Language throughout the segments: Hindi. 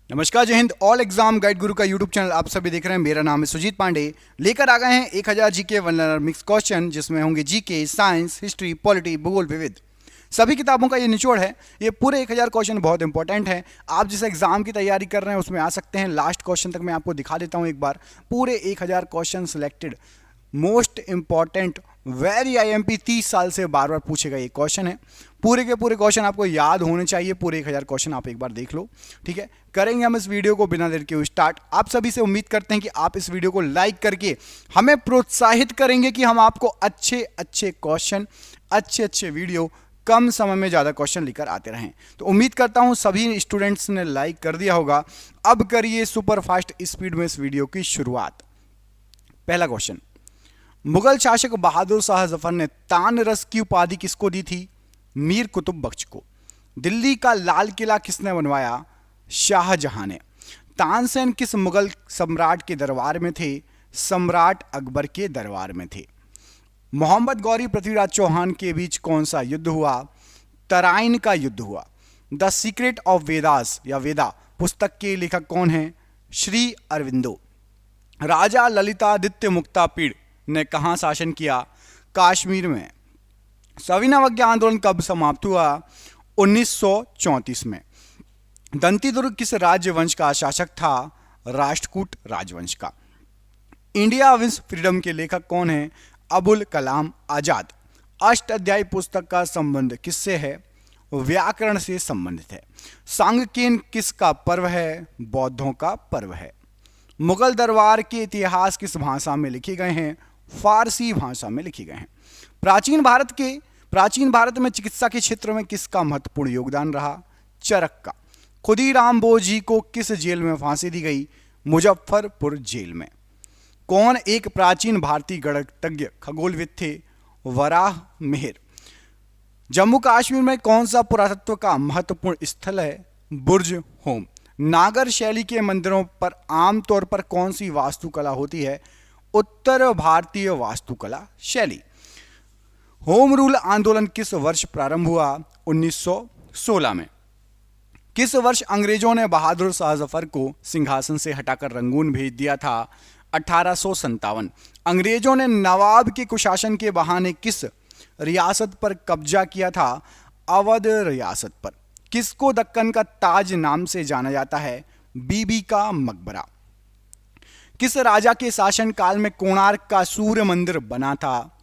नमस्कार, जय हिंद। ऑल एग्जाम गाइड गुरु का यूट्यूब चैनल आप सभी देख रहे हैं। मेरा नाम है सुजीत पांडे। लेकर आ गए हैं 1000 GK one learner mix question, जिसमें होंगे जीके, साइंस, हिस्ट्री, पॉलिटी, भूगोल, विविध। सभी किताबों का ये निचोड़ है। ये पूरे 1000 क्वेश्चन बहुत इंपॉर्टेंट है। आप जिस एग्जाम की तैयारी कर रहे हैं उसमें आ सकते हैं। लास्ट क्वेश्चन तक मैं आपको दिखा देता हूँ एक बार। पूरे 1000 question selected, most important, very IMP, 30 साल से बार बार पूछे गए क्वेश्चन है। पूरे के पूरे क्वेश्चन आपको याद होने चाहिए। पूरे 1000 क्वेश्चन आप एक बार देख लो, ठीक है। करेंगे हम इस वीडियो को बिना देर के स्टार्ट। आप सभी से उम्मीद करते हैं कि आप इस वीडियो को लाइक करके हमें प्रोत्साहित करेंगे कि हम आपको अच्छे अच्छे क्वेश्चन, अच्छे अच्छे वीडियो, कम समय में ज़्यादा क्वेश्चन लेकर आते रहें। तो उम्मीद करता हूं सभी स्टूडेंट्स ने लाइक कर दिया होगा। अब करिए सुपर फास्ट स्पीड में इस वीडियो की शुरुआत। पहला क्वेश्चन, मुगल शासक बहादुर शाह जफर ने तान रस की उपाधि किसको दी थी? मीर कुतुब बख्श को। दिल्ली का लाल किला किसने बनवाया? शाहजहां ने। तानसेन किस मुगल सम्राट के दरबार में थे? सम्राट अकबर के दरबार में थे। मोहम्मद गौरी पृथ्वीराज चौहान के बीच कौन सा युद्ध हुआ? तराइन का युद्ध हुआ। द सीक्रेट ऑफ वेदास या वेदा पुस्तक के लेखक कौन है? श्री अरविंदो। राजा ललितादित्य मुक्तापीड़ ने कहां शासन किया? कश्मीर में। सविनय अवज्ञा आंदोलन कब समाप्त हुआ? 1934 में। दंतीदुर्ग किस राजवंश का शासक था? राष्ट्रकूट राजवंश का। इंडिया विंस फ्रीडम के लेखक कौन है? अबुल कलाम आजाद। अष्टाध्यायी पुस्तक का संबंध किससे है? व्याकरण से संबंधित है। सांगकेन किसका पर्व है? बौद्धों का पर्व है। मुगल दरबार के इतिहास किस भाषा में लिखे गए हैं? फारसी भाषा में लिखे गए हैं। प्राचीन भारत में चिकित्सा के क्षेत्र में किसका महत्वपूर्ण योगदान रहा? चरक का। खुदीराम बोस को किस जेल में फांसी दी गई? मुजफ्फरपुर जेल में। कौन एक प्राचीन भारतीय गणितज्ञ खगोलविद थे? वराह मिहिर। जम्मू कश्मीर में कौन सा पुरातत्व का महत्वपूर्ण स्थल है? बुर्ज होम। नागर शैली के मंदिरों पर आमतौर पर कौन सी वास्तुकला होती है? उत्तर भारतीय वास्तुकला शैली। होम रूल आंदोलन किस वर्ष प्रारंभ हुआ? 1916 में। किस वर्ष अंग्रेजों ने बहादुर शाह जफर को सिंहासन से हटाकर रंगून भेज दिया था? 1857। अंग्रेजों ने नवाब के कुशासन के बहाने किस रियासत पर कब्जा किया था? अवध रियासत पर। किसको दक्कन का ताज नाम से जाना जाता है? बीबी का मकबरा। किस राजा के शासन काल में कोणार्क का सूर्य मंदिर बना था?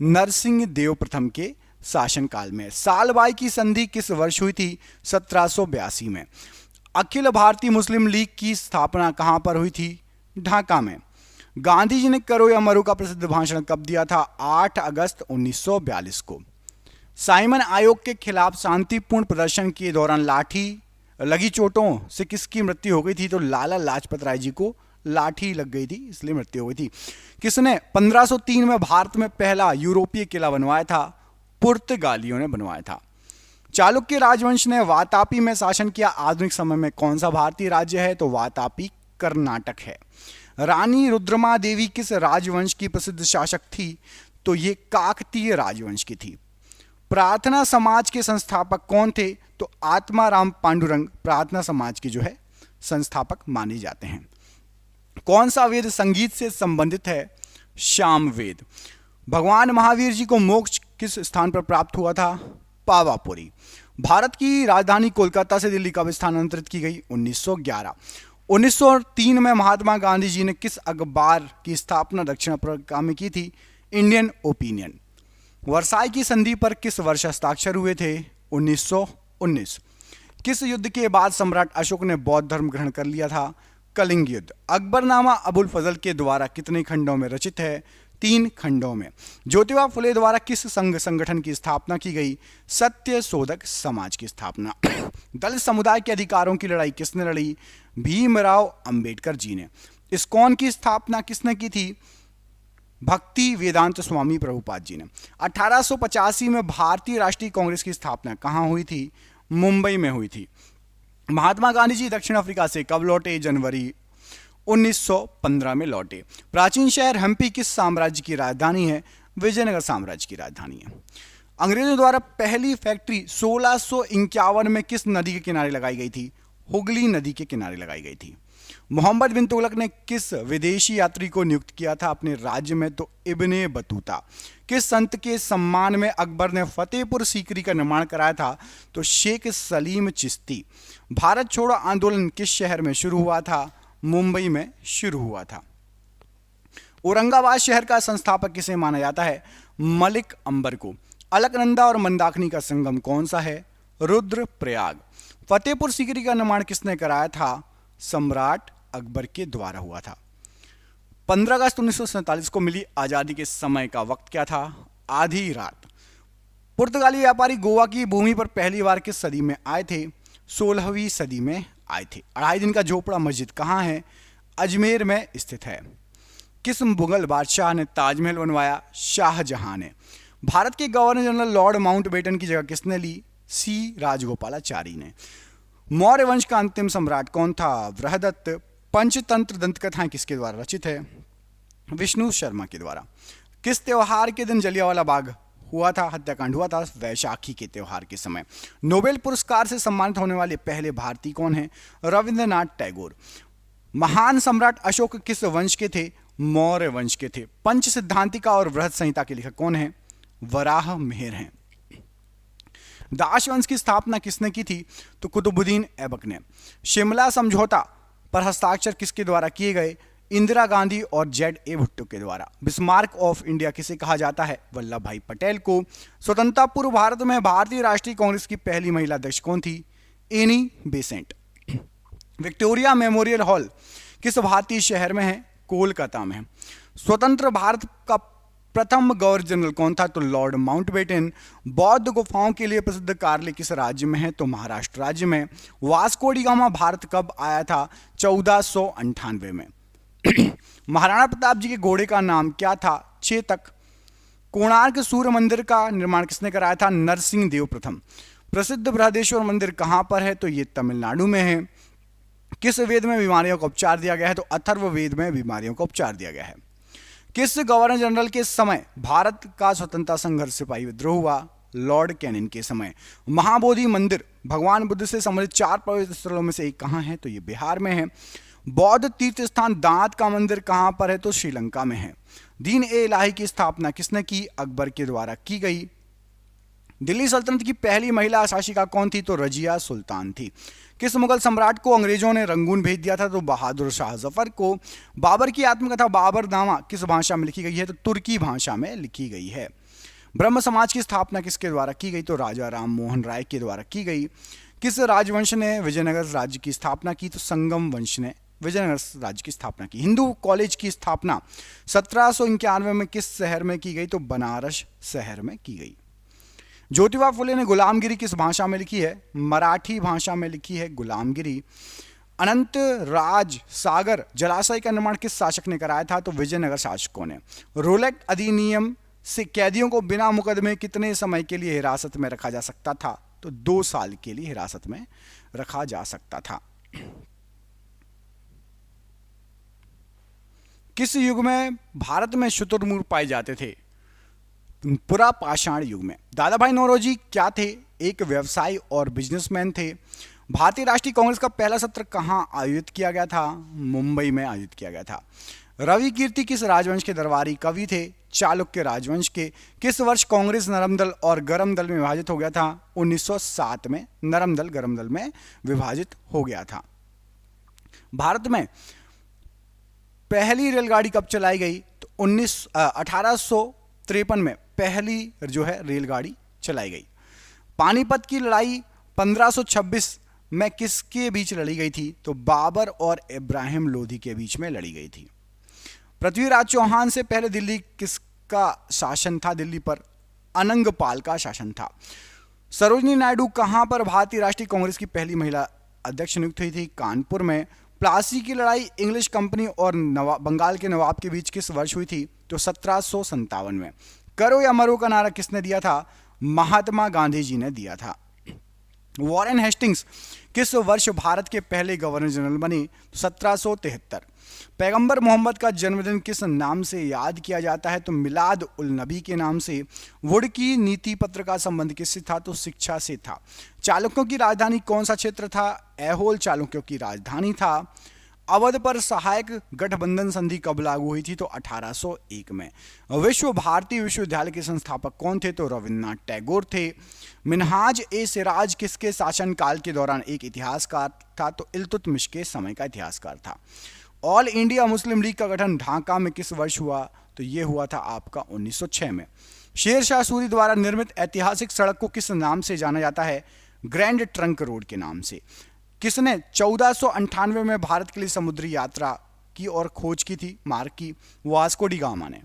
नरसिंह देव प्रथम के शासन काल में। सालबाई की संधि किस वर्ष हुई थी? 1782 में। अखिल भारतीय मुस्लिम लीग की स्थापना कहां पर हुई थी? ढाका में। गांधी जी ने करो या मरो का प्रसिद्ध भाषण कब दिया था? 8 अगस्त 1942 को। साइमन आयोग के खिलाफ शांतिपूर्ण प्रदर्शन के दौरान लाठी लगी चोटों से किसकी मृत्यु हो गई थी? तो लाला लाजपत राय जी को लाठी लग गई थी, इसलिए मृत्यु हो गई थी। किसने 1503 में भारत में पहला यूरोपीय किला बनवाया था? पुर्तगालियों ने बनवाया था। चालुक्य राजवंश ने वातापी में शासन किया। आधुनिक समय में कौन सा भारतीय राज्य है? तो वातापी कर्नाटक है। रानी रुद्रमा देवी किस राजवंश की प्रसिद्ध शासक थी? तो ये काकतीय राजवंश की थी। प्रार्थना समाज के संस्थापक कौन थे? तो आत्माराम पांडुरंग प्रार्थना समाज के जो है संस्थापक माने जाते हैं। कौन सा वेद संगीत से संबंधित है? शाम वेद। भगवान महावीर जी को मोक्ष किस स्थान पर प्राप्त हुआ था? पावापुरी। भारत की राजधानी कोलकाता से दिल्ली कब स्थानांतरित की गई? 1911। 1903 में महात्मा गांधी जी ने किस अखबार की स्थापना दक्षिण अफ्रीका में की थी? Indian opinion. वर्साई की संधि पर किस वर्ष हस्ताक्षर हुए थे? 1919। किस युद्ध के बाद सम्राट अशोक ने बौद्ध धर्म ग्रहण कर लिया था? कलिंग युद्ध। अकबरनामा अबुल फजल के द्वारा कितने खंडों में रचित है? 3 खंडों में। ज्योतिबा फुले द्वारा किस संगठन की स्थापना की गई? सत्य शोधक समाज की स्थापना। दलित समुदाय के अधिकारों की लड़ाई किसने लड़ी? भीमराव अंबेडकर जी ने। इस्कॉन की स्थापना किसने की थी? भक्ति वेदांत स्वामी प्रभुपाद जी ने। 1885 में भारतीय राष्ट्रीय कांग्रेस की स्थापना कहां हुई थी? मुंबई में हुई थी। महात्मा गांधी जी दक्षिण अफ्रीका से कब लौटे? जनवरी 1915 में लौटे। प्राचीन शहर हम्पी किस साम्राज्य की राजधानी है? विजयनगर साम्राज्य की राजधानी है। अंग्रेजों द्वारा पहली फैक्ट्री 1651 में किस नदी के किनारे लगाई गई थी? हुगली नदी के किनारे लगाई गई थी। मोहम्मद बिन तुगलक ने किस विदेशी यात्री को नियुक्त किया था अपने राज्य में? तो इब्ने बतूता। किस संत के सम्मान में अकबर ने फतेहपुर सीकरी का निर्माण कराया था? तो शेख सलीम चिश्ती। भारत छोड़ो आंदोलन किस शहर में शुरू हुआ था? मुंबई में शुरू हुआ था। औरंगाबाद शहर का संस्थापक किसे माना जाता है? मलिक अंबर को। अलकनंदा और मंदाकिनी का संगम कौन सा है? रुद्रप्रयाग। फतेहपुर सीकरी का निर्माण किसने कराया था? सम्राट अकबर के द्वारा हुआ था। 15 अगस्त 1947 को मिली आजादी के समय का वक्त क्या था? आधी रात। पुर्तगाली व्यापारी गोवा की भूमि पर पहली बार किस सदी में आए थे? 16वीं सदी में आए थे। 2.5 दिन का झोपड़ा मस्जिद कहाँ है? अजमेर में स्थित है। किस मुगल बादशाह ने ताजमहल बनवाया? शाहजहां ने। भारत के गवर्नर जनरल लॉर्ड माउंटबेटन की जगह किसने ली? सी राजगोपालाचारी ने। मौर्य वंश का अंतिम सम्राट कौन था? बृहदत्त। पंचतंत्र दंतकथाएं किसके द्वारा रचित है? विष्णु शर्मा के द्वारा। किस त्योहार के दिन जलियांवाला बाग हुआ था, हत्याकांड हुआ था? वैशाखी के त्योहार के समय। नोबेल पुरस्कार से सम्मानित होने वाले पहले भारतीय कौन हैं? रविंद्रनाथ टैगोर। महान सम्राट अशोक किस वंश के थे? मौर्य वंश के थे। पंच सिद्धांतिका और बृहद संहिता के लेखक कौन हैं? वराह मिहिर हैं। दास वंश की स्थापना किसने की थी? तो कुतुबुद्दीन ऐबक ने। शिमला समझौता पर हस्ताक्षर किसके द्वारा किए गए? इंदिरा गांधी और जेड.ए. भुट्टो के द्वारा। बिस्मार्क ऑफ इंडिया किसे कहा जाता है? वल्लभ भाई पटेल को। स्वतंत्रता पूर्व भारत में भारतीय राष्ट्रीय कांग्रेस की पहली महिला अध्यक्ष कौन थी? Annie Besant. Victoria memorial hall किस भारतीय शहर में है? कोलकाता में। स्वतंत्र भारत का प्रथम गवर्नर जनरल कौन था? तो लॉर्ड माउंटबेटन। बौद्ध गुफाओं के लिए प्रसिद्ध कार्ले किस राज्य में है? तो महाराष्ट्र राज्य में। वास्को डी गामा भारत कब आया था? 1498 में। महाराणा प्रताप जी के घोड़े का नाम क्या था? चेतक। कोणार्क सूर्य मंदिर का निर्माण किसने कराया था? नरसिंह देव प्रथम। प्रसिद्ध बृहदेश्वर मंदिर कहां पर है? तो ये तमिलनाडु में है। किस वेद में बीमारियों का उपचार दिया गया है? तो अथर्व वेद में बीमारियों का उपचार दिया गया है। किस गवर्नर जनरल के समय भारत का स्वतंत्रता संघर्ष सिपाही विद्रोह हुआ? लॉर्ड कैनिंग के समय। महाबोधि मंदिर भगवान बुद्ध से संबंधित 4 पवित्र स्थलों में से एक कहां है? तो ये बिहार में है। बौद्ध तीर्थ स्थान दांत का मंदिर कहां पर है? तो श्रीलंका में है। दीन ए इलाही की स्थापना किसने की? अकबर के द्वारा की गई। दिल्ली सल्तनत की पहली महिला शासिका कौन थी? तो रजिया सुल्तान थी। किस मुगल सम्राट को अंग्रेजों ने रंगून भेज दिया था? तो बहादुर शाह जफर को। बाबर की आत्मकथा बाबरनामा किस भाषा में लिखी गई है? तो तुर्की भाषा में लिखी गई है। ब्रह्म समाज की स्थापना किसके द्वारा की गई? तो राजा राम मोहन राय के द्वारा की गई। किस राजवंश ने विजयनगर राज्य की स्थापना की? तो संगम वंश ने विजयनगर राज्य की स्थापना की। हिंदू कॉलेज की स्थापना 1791 में किस शहर में की गई? तो बनारस शहर में की गई। ज्योतिबा फुले ने गुलामगिरी किस भाषा में लिखी है? मराठी भाषा में लिखी है गुलामगिरी। अनंत राज सागर जलाशय का निर्माण किस शासक ने कराया था? तो विजयनगर शासकों ने। रोलेट अधिनियम से कैदियों को बिना मुकदमे कितने समय के लिए हिरासत में रखा जा सकता था? तो 2 साल के लिए हिरासत में रखा जा सकता था। किस युग में भारत में शुतुरमुर्ग पाए जाते थे? पुरा पाषाण युग में। दादा भाई नौरोजी क्या थे? एक व्यवसायी और बिजनेसमैन थे। भारतीय राष्ट्रीय कांग्रेस का पहला सत्र कहां आयोजित किया गया था? मुंबई में आयोजित किया गया था। रवि कीर्ति किस राजवंश के दरबारी कवि थे? चालुक्य राजवंश के। किस वर्ष कांग्रेस नरम दल और गरम दल में विभाजित हो गया था? 1907 में नरम दल गरम दल में विभाजित हो गया था। भारत में पहली रेलगाड़ी कब चलाई गई? तो 1853 में पहली जो है रेलगाड़ी चलाई गई। पानीपत की लड़ाई 1526 में किसके बीच लड़ी गई थी? तो बाबर और इब्राहिम लोधी के बीच में लड़ी गई थी। पृथ्वीराज चौहान से पहले दिल्ली किसका शासन था? दिल्ली पर अनंगपाल का शासन था। सरोजिनी नायडू कहां पर भारतीय राष्ट्रीय कांग्रेस की पहली महिला अध्यक्ष नियुक्त हुई थी? कानपुर में। प्लासी की लड़ाई इंग्लिश कंपनी और बंगाल के नवाब के बीच किस वर्ष हुई थी? तो 1757 में। करो या मरो का नारा किसने दिया था? महात्मा गांधी जी ने दिया था। वॉरेन हेस्टिंग्स किस वर्ष भारत के पहले गवर्नर जनरल बने? 1773। पैगंबर मोहम्मद का जन्मदिन किस नाम से याद किया जाता है? तो मिलाद उल नबी के नाम से। वुड की नीति पत्र का संबंध किससे था? तो शिक्षा से था। चालुक्यों की राजधानी कौन सा क्षेत्र था? ऐहोल चालुक्यों की राजधानी था। अवध पर सहायक गठबंधन संधि कब लागू हुई थी? तो 1801 में। विश्व भारती विश्वविद्यालय के संस्थापक कौन थे? तो रविन्द्रनाथ टैगोर थे। मिनहाज ए सिराज किसके शासनकाल के दौरान एक इतिहासकार था? तो इल्तुतमिश के समय का इतिहासकार था। ऑल इंडिया मुस्लिम लीग का गठन ढाका में किस वर्ष हुआ? तो यह हुआ था आपका 1906 में। शेर शाह सूरी द्वारा निर्मित ऐतिहासिक सड़क को किस नाम से जाना जाता है? ग्रैंड ट्रंक रोड के नाम से। किसने 1498 में भारत के लिए समुद्री यात्रा की और खोज की थी, मार्ग की? वास्को डी गामा ने।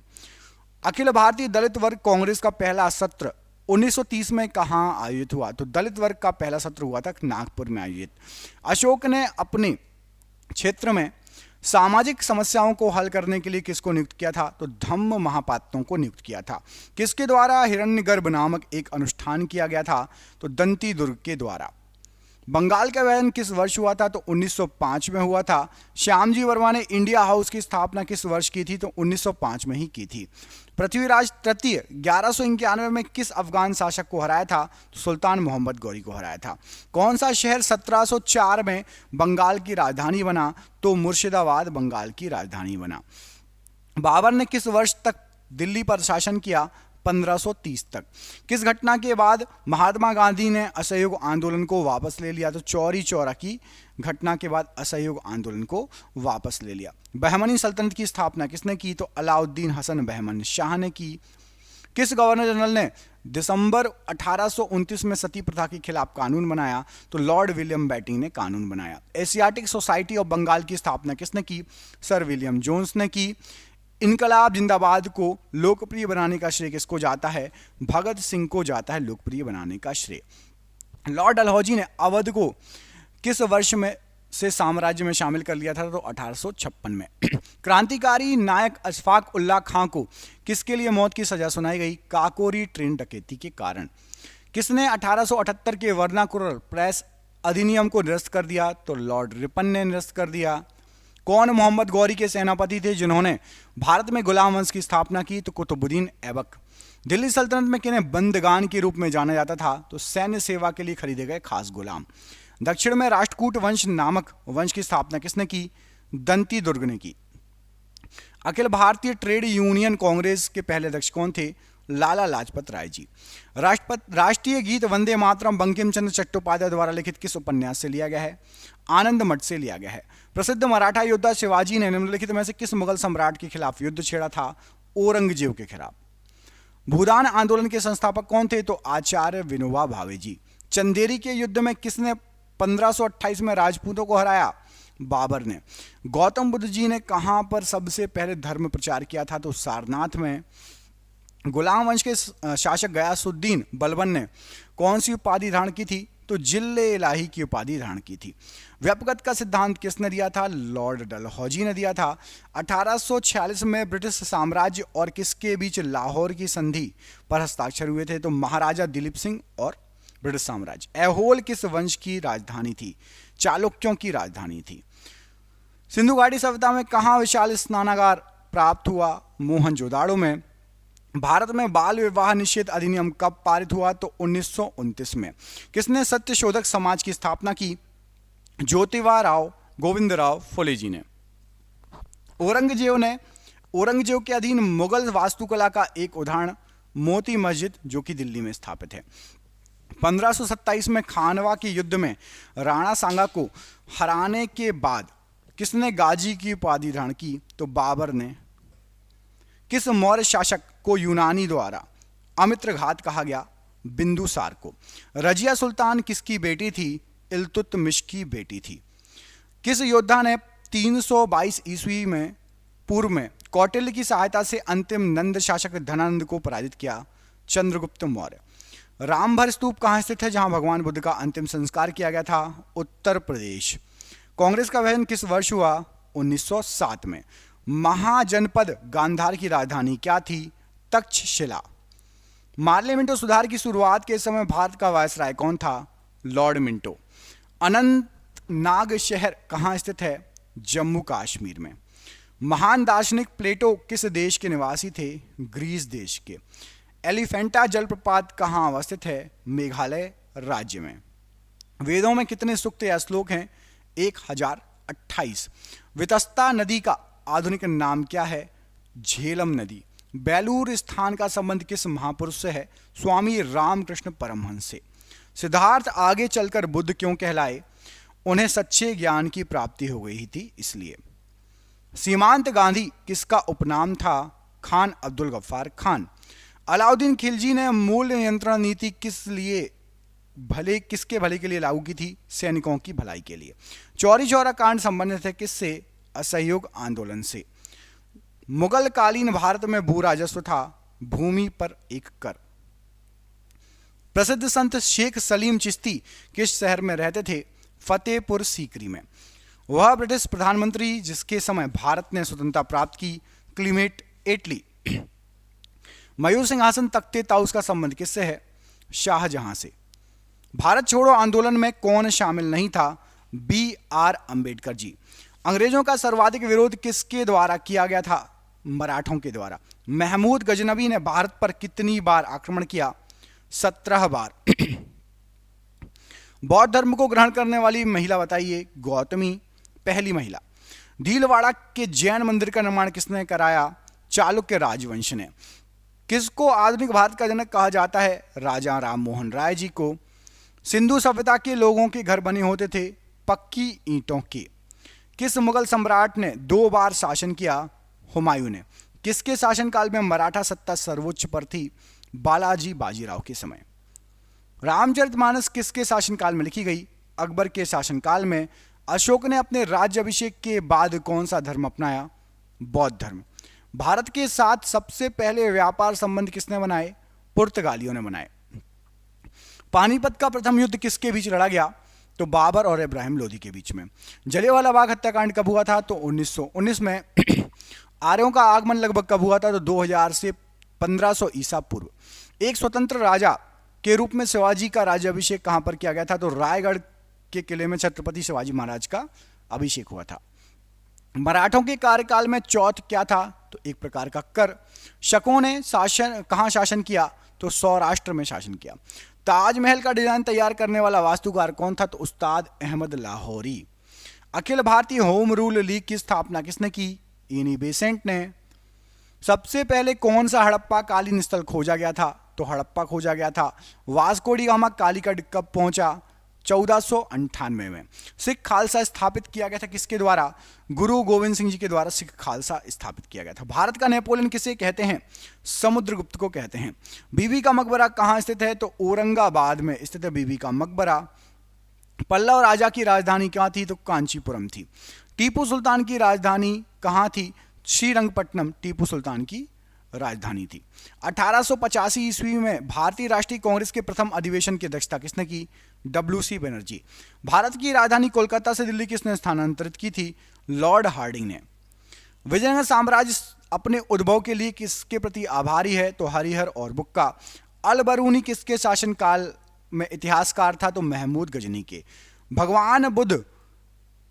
अखिल भारतीय दलित वर्ग कांग्रेस का पहला सत्र 1930 में कहां आयोजित हुआ? तो दलित वर्ग का पहला सत्र हुआ था नागपुर में आयोजित। अशोक ने अपने क्षेत्र में सामाजिक समस्याओं को हल करने के लिए किसको नियुक्त किया था? तो धम्म महापात्रों को नियुक्त किया था। किसके द्वारा हिरण्यगर्भ नामक एक अनुष्ठान किया गया था? तो दंती दुर्ग के द्वारा। बंगाल का विभाजन किस वर्ष हुआ था? तो 1905 में हुआ था। श्यामजी वर्मा ने इंडिया हाउस की स्थापना किस वर्ष की थी? तो 1905 में ही की थी। पृथ्वीराज तृतीय 1191 में किस अफगान शासक को हराया था? तो सुल्तान मोहम्मद गौरी को हराया था। कौन सा शहर 1704 में बंगाल की राजधानी बना? तो मुर्शिदाबाद बंगाल की राजधानी बना। बाबर ने किस वर्ष तक दिल्ली पर शासन किया? 1530 तक। किस घटना के बाद महात्मा गांधी ने असहयोग आंदोलन को वापस ले लिया? तो चौरी चौरा की घटना के बाद असहयोग आंदोलन को वापस ले लिया। बहमनी सल्तनत की स्थापना किसने की? तो अलाउद्दीन हसन बहमन शाह ने की। किस गवर्नर जनरल ने दिसंबर 1829 में सती प्रथा के खिलाफ कानून बनाया? तो लॉर्ड विलियम बेटिंग ने कानून बनाया। एशियाटिक सोसाइटी ऑफ बंगाल की स्थापना किसने की? सर विलियम जोन्स ने की। इनकलाब जिंदाबाद को लोकप्रिय बनाने का श्रेय किसको जाता है? भगत सिंह को जाता है लोकप्रिय बनाने का श्रेय। लॉर्ड डलहौजी ने अवध को किस वर्ष में से साम्राज्य में शामिल कर लिया था? तो 1856 में। क्रांतिकारी नायक अशफाक उल्लाह खां को किसके लिए मौत की सजा सुनाई गई? काकोरी ट्रेन डकैती के कारण। किसने 1878 के वर्नाकुलर प्रेस अधिनियम को निरस्त कर दिया? तो लॉर्ड रिपन ने निरस्त कर दिया। कौन मोहम्मद गौरी के सेनापति थे जिन्होंने भारत में गुलाम वंश की स्थापना की? तो कुतुबुद्दीन ऐबक। दिल्ली सल्तनत में किन्हें बंदगान के रूप में जाना जाता था? तो सैन्य सेवा के लिए खरीदे गए खास गुलाम। दक्षिण में राष्ट्रकूट वंश नामक वंश की स्थापना किसने की? दंती दुर्ग ने की। अखिल भारतीय ट्रेड यूनियन कांग्रेस के पहले अध्यक्ष कौन थे? लाला लाजपत राय जी। राष्ट्रीय गीत वंदे मातरम बंकिम चंद्र चट्टोपाध्याय द्वारा लिखित किस उपन्यास से लिया गया है? आनंद मठ से लिया गया है। प्रसिद्ध मराठा योद्धा शिवाजी ने निम्नलिखित में से किस मुगल सम्राट के खिलाफ युद्ध छेड़ा था? औरंगजेब के खिलाफ। भूदान आंदोलन के संस्थापक कौन थे? तो आचार्य विनोबा भावे जी। चंदेरी के युद्ध में किसने 1528 में राजपूतों को हराया? बाबर ने। गौतम बुद्ध जी ने कहां पर सबसे पहले धर्म प्रचार किया था? तो सारनाथ में। गुलाम वंश के शासक गयासुद्दीन बलबन ने कौन सी उपाधि धारण की थी? तो जिल्ले इलाही की उपाधि धारण की थी। व्यापकता का सिद्धांत किसने दिया था? लॉर्ड डलहौजी ने दिया था। 1846 में ब्रिटिश साम्राज्य और किसके बीच लाहौर की संधि पर हस्ताक्षर हुए थे? तो महाराजा दिलीप सिंह और ब्रिटिश साम्राज्य। ऐहोल किस वंश की राजधानी थी? चालुक्यों की राजधानी थी। सिंधु घाटी सभ्यता में कहां विशाल स्नानागार प्राप्त हुआ? मोहनजोदाड़ो में। भारत में बाल विवाह निषेध अधिनियम कब पारित हुआ? तो 1929 में। किसने सत्यशोधक समाज की स्थापना की? ज्योतिबा राव गोविंदराव फुले जी ने। औरंगजेब के अधीन मुगल वास्तुकला का एक उदाहरण मोती मस्जिद जो कि दिल्ली में स्थापित है। 1527 में खानवा के युद्ध में राणा सांगा को हराने के बाद किसने गाजी की उपाधि धारण की? तो बाबर ने। किस मौर्य शासक को यूनानी द्वारा अमित्रघात कहा गया? बिंदुसार को। रजिया सुल्तान किसकी बेटी थी? इल्तुतमिश की बेटी थी। किस योद्धा ने 322 ईस्वी में पूर्व में कौटिल्य की सहायता से अंतिम नंद शासक धनानंद को पराजित किया? चंद्रगुप्त मौर्य। रामभर स्तूप कहाँ स्थित है जहां भगवान बुद्ध का अंतिम संस्कार किया गया था? उत्तर प्रदेश। कांग्रेस का गठन किस वर्ष हुआ? 1907 में। महाजनपद गांधार की राजधानी क्या थी? तक्षशिला। पार्लियामेंट सुधार की शुरुआत के समय भारत का वायसराय कौन था? Lord Minto. अनंतनाग शहर कहाँ स्थित है? जम्मू कश्मीर में। महान दार्शनिक प्लेटो किस देश के निवासी थे? ग्रीस देश के। एलिफेंटा जलप्रपात कहाँ अवस्थित है? मेघालय राज्य में। वेदों में कितने सूक्त या श्लोक हैं? 1028। वितस्ता नदी का आधुनिक नाम क्या है? झेलम नदी। बेलूर स्थान का संबंध किस महापुरुष से है? स्वामी रामकृष्ण परमहंस से। सिद्धार्थ आगे चलकर बुद्ध क्यों कहलाए? उन्हें सच्चे ज्ञान की प्राप्ति हो गई थी इसलिए। सीमांत गांधी किसका उपनाम था? खान अब्दुल गफ्फार खान। अलाउद्दीन खिलजी ने मूल्य नियंत्रण नीति किसके भले के लिए लागू की थी? सैनिकों की भलाई के लिए। चौरी चौरा कांड संबंधित है किससे? असहयोग आंदोलन से। मुगल कालीन भारत में भू राजस्व था भूमि पर एक कर। प्रसिद्ध संत शेख सलीम चिश्ती किस शहर में रहते थे? फतेहपुर सीकरी में। वह ब्रिटिश प्रधानमंत्री जिसके समय भारत ने स्वतंत्रता प्राप्त की? क्लीमेट एटली। मयूर सिंहासन तख्ते ताउस का संबंध किससे है? शाहजहां से। भारत छोड़ो आंदोलन में कौन शामिल नहीं था? B.R. अंबेडकर जी। अंग्रेजों का सर्वाधिक विरोध किसके द्वारा किया गया था? मराठों के द्वारा। महमूद गजनबी ने भारत पर कितनी बार आक्रमण किया? 17 बार। बौद्ध धर्म को ग्रहण करने वाली महिला बताइए? गौतमी पहली महिला। भीलवाड़ा के जैन मंदिर का निर्माण किसने कराया? चालुक्य राजवंश ने। किसको आधुनिक भारत का जनक कहा जाता है? राजा राम मोहन राय जी को। सिंधु सभ्यता के लोगों के घर बने होते थे पक्की ईंटों के। किस मुगल सम्राट ने 2 बार शासन किया? हुमायूं ने। किसके शासनकाल में मराठा सत्ता सर्वोच्च पर थी? बालाजी बाजीराव के समय। रामचरितमानस किसके शासनकाल में लिखी गई? अकबर के शासनकाल में। अशोक ने अपने राज्य अभिषेक के बाद कौन सा धर्म अपनाया? बौद्ध धर्म। भारत के साथ सबसे पहले व्यापार संबंध किसने बनाए? पुर्तगालियों ने बनाए। पानीपत का प्रथम युद्ध किसके बीच लड़ा गया? तो बाबर और इब्राहिम लोधी के बीच में। जलियांवाला बाग हत्याकांड कब हुआ था? तो 1919 में। आर्यों का आगमन लगभग कब हुआ था? तो 2000 से 1500 ईसा पूर्व। एक स्वतंत्र राजा के रूप में शिवाजी का राज्याभिषेक कहां पर किया गया था? तो रायगढ़ के किले में छत्रपति शिवाजी महाराज का अभिषेक हुआ था। मराठों के कार्यकाल में चौथ क्या था? तो एक प्रकार का कर। शकों ने कहां शासन किया? तो सौराष्ट्र में शासन किया। ताजमहल का डिजाइन तैयार करने वाला वास्तुकार कौन था? तो उस्ताद Ahmad Lahori. Akhil Bharatiya home rule league की स्थापना किसने की? इनी बेसेंट ने। सबसे पहले कौन सा हड़प्पा कालीन स्थल खोजा गया था? तो हड़प्पा खोजा गया था। वास्को डी गामा कालीकट कब पहुंचा? 1498 में। सिख खालसा स्थापित किया गया था किसके द्वारा? गुरु गोविंद सिंह जी के द्वारा सिख खालसा स्थापित किया गया था। भारत का नेपोलियन किसे कहते हैं? समुद्रगुप्त को कहते हैं। बीबी का मकबरा कहाँ स्थित है? तो औरंगाबाद में स्थित है बीबी का मकबरा। पल्लव राजा की राजधानी क्या थी? तो कांचीपुरम थी। टीपू सुल्तान की राजधानी कहाँ थी? श्रीरंगपट्टनम टीपू सुल्तान की राजधानी थी। 1885 ईस्वी में भारतीय राष्ट्रीय कांग्रेस के प्रथम अधिवेशन की अध्यक्षता किसने की? WC बनर्जी। भारत की राजधानी कोलकाता से दिल्ली किसने स्थानांतरित की थी? लॉर्ड हार्डिंग ने। विजयनगर साम्राज्य अपने उद्भव के लिए किसके प्रति आभारी है? तो हरिहर और बुक्का। अल बरूनी किसके शासनकाल में इतिहासकार था? तो महमूद गजनी के। भगवान बुद्ध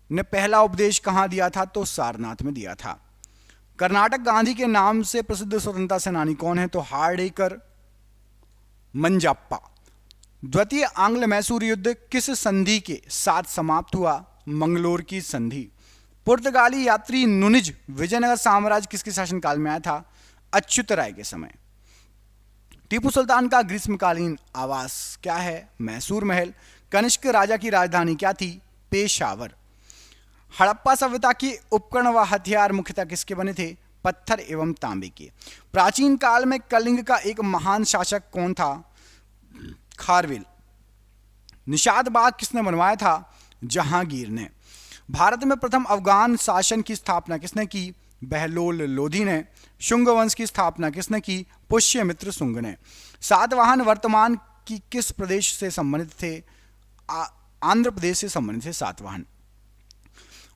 ने पहला उपदेश कहां दिया था? तो सारनाथ में दिया था। कर्नाटक गांधी के नाम से प्रसिद्ध स्वतंत्रता सेनानी कौन है? तो हार्डेकर मंजाप्पा। द्वितीय आंग्ल मैसूर युद्ध किस संधि के साथ समाप्त हुआ? मंगलोर की संधि। पुर्तगाली यात्री नुनिज विजयनगर साम्राज्य किसके शासनकाल में आया था? अच्युत राय के समय। टीपू सुल्तान का ग्रीष्मकालीन आवास क्या है? मैसूर महल। कनिष्क राजा की राजधानी क्या थी? पेशावर। हड़प्पा सभ्यता के उपकरण व हथियार मुख्यतः किसके बने थे? पत्थर एवं तांबे के। प्राचीन काल में कलिंग का एक महान शासक कौन था? खारवेल। निषाद बाग किसने बनवाया था? जहांगीर ने। भारत में प्रथम अफगान शासन की स्थापना किसने की? बहलोल लोधी ने। शुंग वंश की स्थापना किसने की? पुष्यमित्र शुंग ने। सातवाहन वर्तमान की किस प्रदेश से संबंधित थे? आंध्र प्रदेश से संबंधित थे सातवाहन।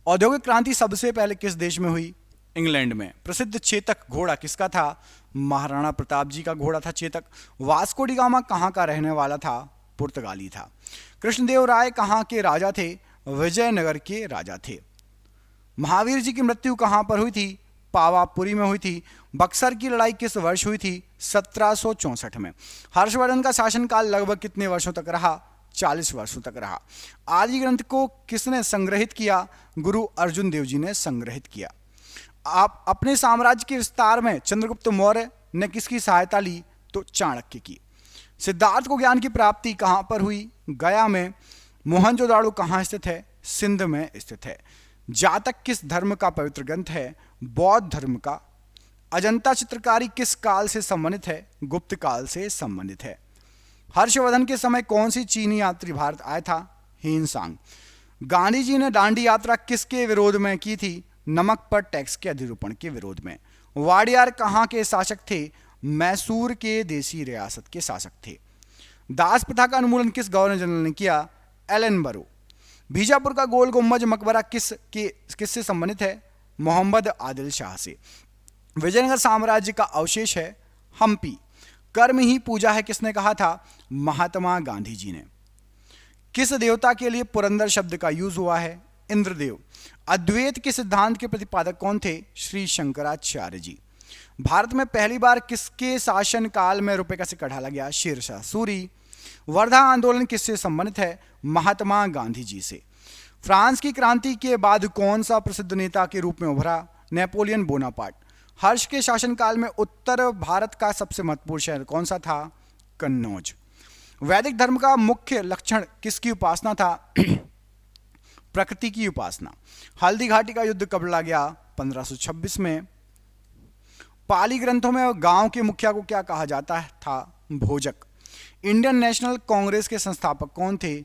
औद्योगिक क्रांति सबसे पहले किस देश में हुई? इंग्लैंड में। प्रसिद्ध चेतक घोड़ा किसका था? महाराणा प्रताप जी का घोड़ा था चेतक। वास्को डी गामा कहाँ का रहने वाला था? पुर्तगाली था। कृष्णदेव राय कहाँ के राजा थे? विजयनगर के राजा थे। महावीर जी की मृत्यु कहाँ पर हुई थी? पावापुरी में हुई थी। बक्सर की लड़ाई किस वर्ष हुई थी? 1764 में। हर्षवर्धन का शासनकाल लगभग कितने वर्षों तक रहा? 40 वर्षों तक रहा। आदि ग्रंथ को किसने संग्रहित किया? गुरु अर्जुन देव जी ने संग्रहित किया। आप अपने साम्राज्य के विस्तार में चंद्रगुप्त मौर्य ने किसकी सहायता ली? तो चाणक्य की। सिद्धार्थ को ज्ञान की प्राप्ति कहाँ पर हुई? गया में। मोहनजोदाड़ो कहाँ स्थित है? सिंध में स्थित है। जातक किस धर्म का पवित्र ग्रंथ है? बौद्ध धर्म का। अजंता चित्रकारी किस काल से संबंधित है? गुप्त काल से संबंधित है। हर्षवर्धन के समय कौन सी चीनी यात्री भारत आया था? हीनसांग। गांधी जी ने दांडी यात्रा किसके विरोध में की थी? नमक पर टैक्स के अधिरोपण के विरोध में। वाडियार कहाँ के शासक थे? मैसूर के देसी रियासत के शासक थे। दास प्रथा का उन्मूलन किस गवर्नर जनरल ने किया? एलन बरो। बीजापुर का गोल गुम्बज मकबरा किससे संबंधित है? मोहम्मद आदिल शाह से। विजयनगर साम्राज्य का अवशेष है हम्पी। कर्म ही पूजा है किसने कहा था? महात्मा गांधी जी ने। किस देवता के लिए पुरंदर शब्द का यूज हुआ है? इंद्रदेव। अद्वैत के सिद्धांत के प्रतिपादक कौन थे? श्री शंकराचार्य जी। भारत में पहली बार किसके शासन काल में रुपए का सिक्का ढाला गया? शेरशाह सूरी। वर्धा आंदोलन किससे संबंधित है? महात्मा गांधी जी से। फ्रांस की क्रांति के बाद कौन सा प्रसिद्ध नेता के रूप में उभरा? Napoleon Bonaparte. हर्ष के शासनकाल में उत्तर भारत का सबसे महत्वपूर्ण शहर कौन सा था? कन्नौज। वैदिक धर्म का मुख्य लक्षण किसकी उपासना था? प्रकृति की उपासना। हल्दी घाटी का युद्ध कब लड़ा गया? 1526 में। पाली ग्रंथों में गांव के मुखिया को क्या कहा जाता था? भोजक। इंडियन नेशनल कांग्रेस के संस्थापक कौन थे?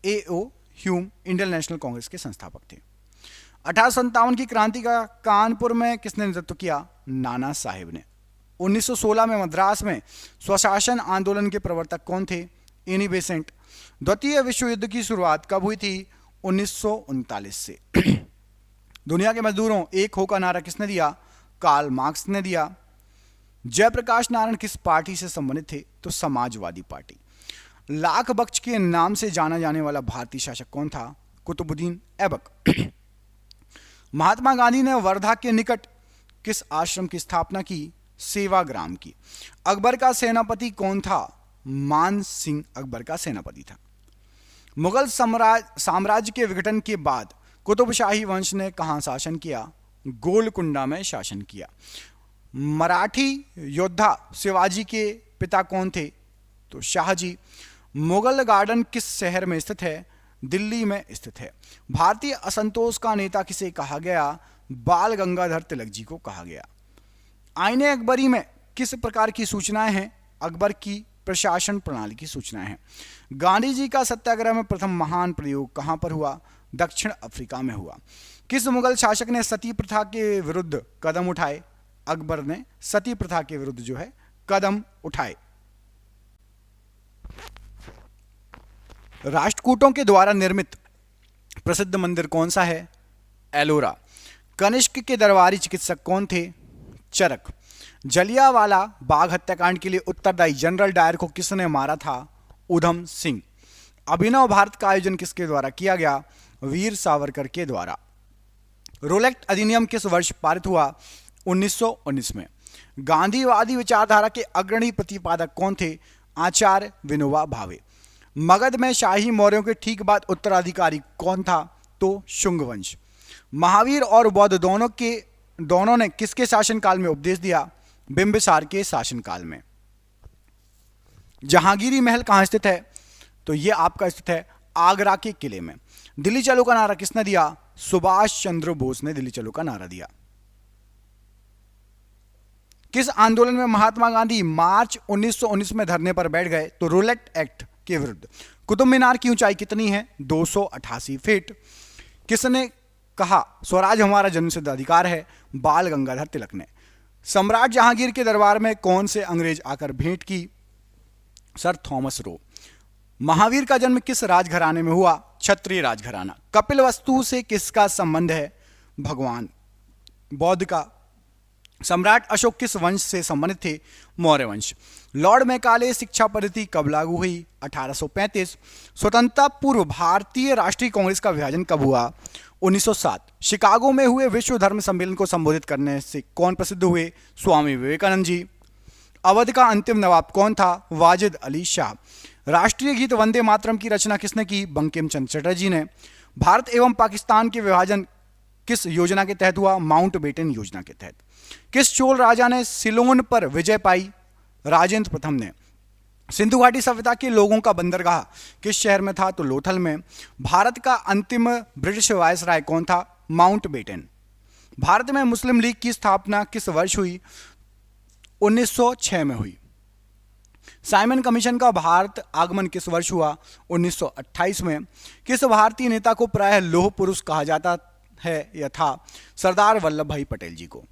A.O. Hume Indian national Congress के संस्थापक थे। 1857 की क्रांति का कानपुर में किसने नेतृत्व किया? नाना साहेब ने। 1916 में मद्रास में स्वशासन आंदोलन के प्रवर्तक कौन थे? Annie Besant. द्वितीय विश्व युद्ध की शुरुआत कब हुई थी? 1939 से। दुनिया के मजदूरों एक हो का नारा किसने दिया? कार्ल मार्क्स ने दिया। जयप्रकाश नारायण किस पार्टी से संबंधित थे? तो समाजवादी पार्टी। लाख बख्श के नाम से जाना जाने वाला भारतीय शासक कौन था? कुतुबुद्दीन ऐबक। महात्मा गांधी ने वर्धा के निकट किस आश्रम की स्थापना की? सेवाग्राम की। अकबर का सेनापति कौन था? मान सिंह अकबर का सेनापति था। मुगल साम्राज्य के विघटन के बाद कुतुबशाही वंश ने कहां शासन किया? गोलकुंडा में शासन किया। मराठी योद्धा शिवाजी के पिता कौन थे? तो शाहजी। मुगल गार्डन किस शहर में स्थित है? दिल्ली में स्थित है। भारतीय असंतोष का नेता किसे कहा गया? बाल गंगाधर तिलक जी को कहा गया। आईने अकबरी में किस प्रकार की सूचनाएं हैं? अकबर की प्रशासन प्रणाली की सूचनाएं हैं। गांधी जी का सत्याग्रह में प्रथम महान प्रयोग कहां पर हुआ? दक्षिण अफ्रीका में हुआ। किस मुगल शासक ने सती प्रथा के विरुद्ध कदम उठाए? अकबर ने सती प्रथा के विरुद्ध जो है कदम उठाए। राष्ट्रकूटों के द्वारा निर्मित प्रसिद्ध मंदिर कौन सा है? एलोरा। कनिष्क के दरबारी चिकित्सक कौन थे? चरक। जलियांवाला बाग हत्याकांड के लिए उत्तरदायी जनरल डायर को किसने मारा था? उधम सिंह। अभिनव भारत का आयोजन किसके द्वारा किया गया? वीर सावरकर के द्वारा। रोलेक्ट अधिनियम किस वर्ष पारित हुआ? 1919 में। गांधीवादी विचारधारा के अग्रणी प्रतिपादक कौन थे? आचार्य विनोबा भावे। मगध में शाही मौर्यों के ठीक बाद उत्तराधिकारी कौन था? तो शुंग वंश। महावीर और बौद्ध दोनों ने किसके शासनकाल में उपदेश दिया? बिंबिसार के शासनकाल में। जहांगीरी महल कहां स्थित है? तो यह आपका स्थित है आगरा के किले में। दिल्ली चलो का नारा किसने दिया? सुभाष चंद्र बोस ने दिल्ली चलो का नारा दिया। किस आंदोलन में महात्मा गांधी मार्च 1919 में धरने पर बैठ गए? तो रोलेट एक्ट के विरुद्ध। कुतुब मीनार की ऊंचाई कितनी है? 288 फीट। किसने कहा स्वराज हमारा जन्मसिद्ध अधिकार है? बाल गंगाधर तिलक ने। सम्राट जहांगीर के दरबार में कौन से अंग्रेज आकर भेंट की? Sir Thomas Roe. महावीर का जन्म किस राजघराने में हुआ? क्षत्रिय राजघराना। कपिल वस्तु से किसका संबंध है? भगवान बौद्ध का। सम्राट अशोक किस वंश से संबंधित थे? मौर्य वंश। लॉर्ड मैकाले शिक्षा पद्धति कब लागू हुई? 1835। स्वतंत्रता पूर्व भारतीय राष्ट्रीय कांग्रेस का विभाजन कब हुआ? 1907। शिकागो में हुए विश्व धर्म सम्मेलन को संबोधित करने से कौन प्रसिद्ध हुए? स्वामी विवेकानंद जी। अवध का अंतिम नवाब कौन था? वाजिद अली शाह। राष्ट्रीय गीत वंदे मातरम की रचना किसने की? बंकिम चंद्र चटर्जी ने। भारत एवं पाकिस्तान के विभाजन किस योजना के तहत हुआ? माउंटबेटन योजना के तहत। किस चोल राजा ने सिलोन पर विजय पाई? राजेंद्र प्रथम ने। सिंधु घाटी सभ्यता के लोगों का बंदरगाह किस शहर में था? तो लोथल में। भारत का अंतिम ब्रिटिश वायसराय कौन था? माउंटबेटन। भारत में मुस्लिम लीग की स्थापना किस वर्ष हुई? 1906 में हुई। साइमन कमीशन का भारत आगमन किस वर्ष हुआ? 1928 में। किस भारतीय नेता को प्रायः लौह पुरुष कहा जाता है या था? सरदार वल्लभ भाई पटेल जी को।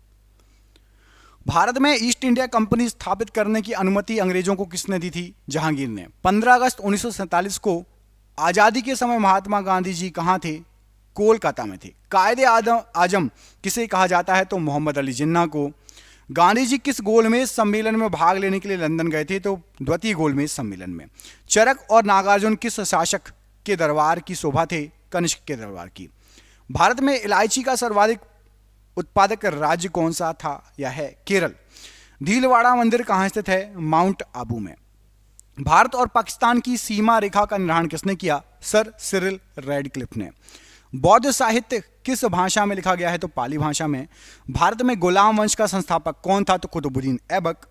भारत में ईस्ट इंडिया कंपनी स्थापित करने की अनुमति अंग्रेजों को किसने दी थी? जहांगीर ने। 15 अगस्त 1947 को आजादी के समय महात्मा गांधी जी कहां थे? कोलकाता में थे। कायदे आजम किसे कहा जाता है? तो मोहम्मद अली जिन्ना को। गांधी जी किस गोलमेज सम्मेलन में भाग लेने के लिए लंदन गए थे? तो द्वितीय गोलमेज सम्मेलन में। चरक और नागार्जुन किस शासक के दरबार की शोभा थे? कनिष्क के दरबार की। भारत में इलायची का सर्वाधिक उत्पादक राज्य कौन सा था या है? केरल। भीलवाड़ा मंदिर कहाँ स्थित है? माउंट आबू में। भारत और पाकिस्तान की सीमा रेखा का निर्धारण किसने किया? सर सिरिल रैडक्लिफ ने। बौद्ध साहित्य किस भाषा में लिखा गया है? तो पाली भाषा में। भारत में गुलाम वंश का संस्थापक कौन था? तो कुतुबुद्दीन ऐबक।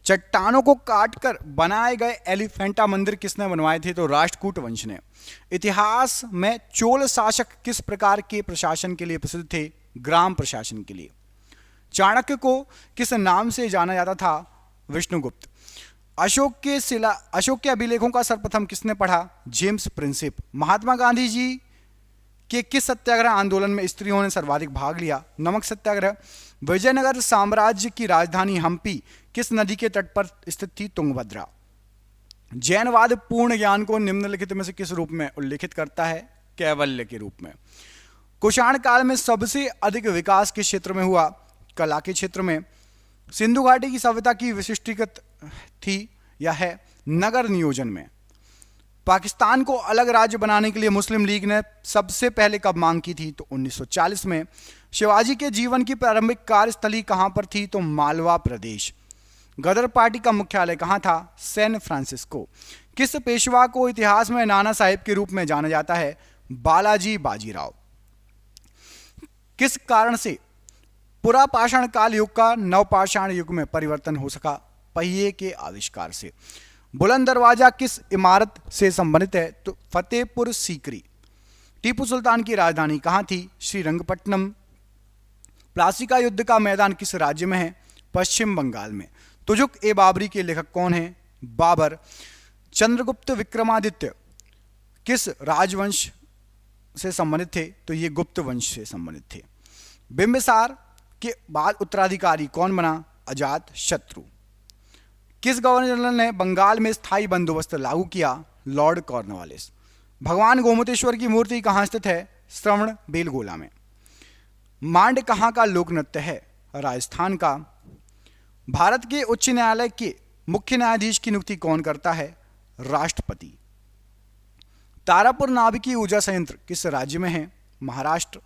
चट्टानों को काटकर बनाए गए एलिफेंटा मंदिर किसने बनवाए थे? तो राष्ट्रकूट वंश ने। इतिहास में चोल शासक किस प्रकार के प्रशासन के लिए प्रसिद्ध थे? ग्राम प्रशासन के लिए। चाणक्य को किस नाम से जाना जाता था? विष्णुगुप्त। अशोक के अभिलेखों का सर्वप्रथम किसने पढ़ा? James Prinsep. महात्मा गांधी जी के किस सत्याग्रह आंदोलन में स्त्रियों ने सर्वाधिक भाग लिया? नमक सत्याग्रह। विजयनगर साम्राज्य की राजधानी हम्पी किस नदी के तट पर स्थित थी? तुंगभद्रा। जैनवाद पूर्ण ज्ञान को निम्नलिखित में से किस रूप में उल्लेखित करता है? कैवल्य के रूप में। कुषाण काल में सबसे अधिक विकास किस क्षेत्र में हुआ? कला के क्षेत्र में। सिंधु घाटी की सभ्यता की विशिष्टीकृत थी या है? नगर नियोजन में। पाकिस्तान को अलग राज्य बनाने के लिए मुस्लिम लीग ने सबसे पहले कब मांग की थी? तो 1940 में। शिवाजी के जीवन की प्रारंभिक कार्यस्थली कहां पर थी? तो मालवा प्रदेश। गदर पार्टी का मुख्यालय कहां था? San Francisco. किस पेशवा को इतिहास में नाना साहिब के रूप में जाना जाता है? बालाजी बाजीराव। किस कारण से पुरापाषाण काल युग का नवपाषाण युग में परिवर्तन हो सका? पहिए के आविष्कार से। बुलंद दरवाजा किस इमारत से संबंधित है? तो फतेहपुर सीकरी। टीपू सुल्तान की राजधानी कहां थी? श्रीरंगपट्टनम। प्लासी का युद्ध का मैदान किस राज्य में है? पश्चिम बंगाल में। तुजुक ए बाबरी के लेखक कौन है? बाबर। चंद्रगुप्त विक्रमादित्य किस राजवंश से संबंधित थे? तो ये गुप्त वंश से संबंधित थे। बिंबिसार के बाद उत्तराधिकारी कौन बना? अजात शत्रु। किस गवर्नर जनरल ने बंगाल में स्थायी बंदोबस्त लागू किया? Lord Cornwallis. भगवान गोमतेश्वर की मूर्ति कहाँ स्थित है? श्रवण बेलगोला में। मांड कहाँ का लोक नृत्य है? राजस्थान का। भारत के उच्च न्यायालय के मुख्य न्यायाधीश की नियुक्ति कौन करता है? राष्ट्रपति। तारापुर नाभिकीय ऊर्जा संयंत्र किस राज्य में है? महाराष्ट्र।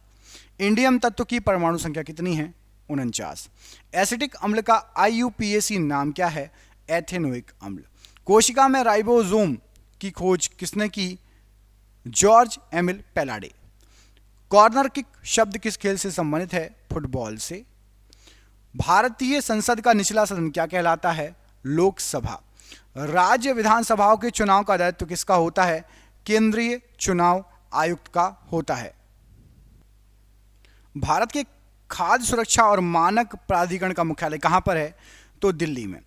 इंडियम तत्व की परमाणु संख्या कितनी है? 49। एसिटिक अम्ल का IUPAC नाम क्या है? एथेनोइक अम्ल। कोशिका में राइबोसोम की खोज किसने की? George Emil Palade. Corner kick शब्द किस खेल से संबंधित है? फुटबॉल से। भारतीय संसद का निचला सदन क्या कहलाता है? लोकसभा। राज्य विधानसभाओं के चुनाव का दायित्व किसका होता है? केंद्रीय चुनाव आयुक्त का होता है। भारत के खाद्य सुरक्षा और मानक प्राधिकरण का मुख्यालय कहां पर है? तो दिल्ली में।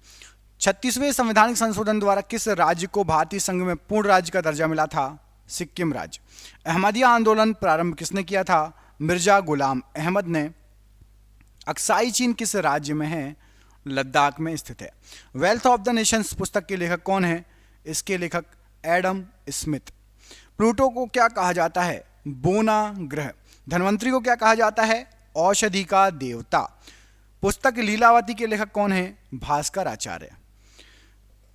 36वें संवैधानिक संशोधन द्वारा किस राज्य को भारतीय संघ में पूर्ण राज्य का दर्जा मिला था? सिक्किम राज्य। अहमदिया आंदोलन प्रारंभ किसने किया था? मिर्जा गुलाम अहमद ने। अक्साई चीन किस राज्य में है? लद्दाख में स्थित है। वेल्थ ऑफ द नेशंस पुस्तक के लेखक कौन है? इसके लेखक एडम स्मिथ। प्लूटो को क्या कहा जाता है? बोना ग्रह। धनवंतरी को क्या कहा जाता है? औषधि का देवता। पुस्तक लीलावती के लेखक कौन है? भास्कर आचार्य।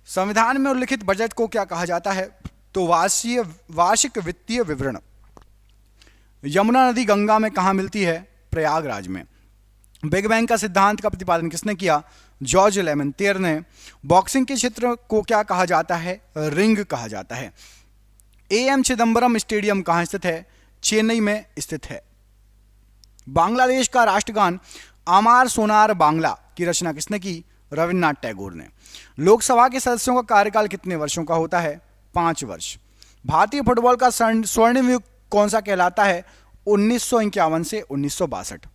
संविधान में उल्लिखित बजट को क्या कहा जाता है? तो वार्षिक वित्तीय विवरण। यमुना नदी गंगा में कहाँ मिलती है? प्रयागराज में। बिग बैंग का सिद्धांत का प्रतिपादन किसने किया? जॉर्ज लेमेंटियर ने। बॉक्सिंग के क्षेत्र को क्या कहा जाता है? रिंग कहा जाता है। एएम चिदम्बरम स्टेडियम कहाँ स्थित है? चेन्नई में स्थित है। बांग्लादेश का राष्ट्रगान आमार सोनार बांग्ला की रचना किसने की? रविन्द्रनाथ टैगोर ने। लोकसभा के सदस्यों का कार्यकाल कितने वर्षों का होता है? 5 वर्ष। भारतीय फुटबॉल का स्वर्णिम युग कौन सा कहलाता है? 1951 से 1962।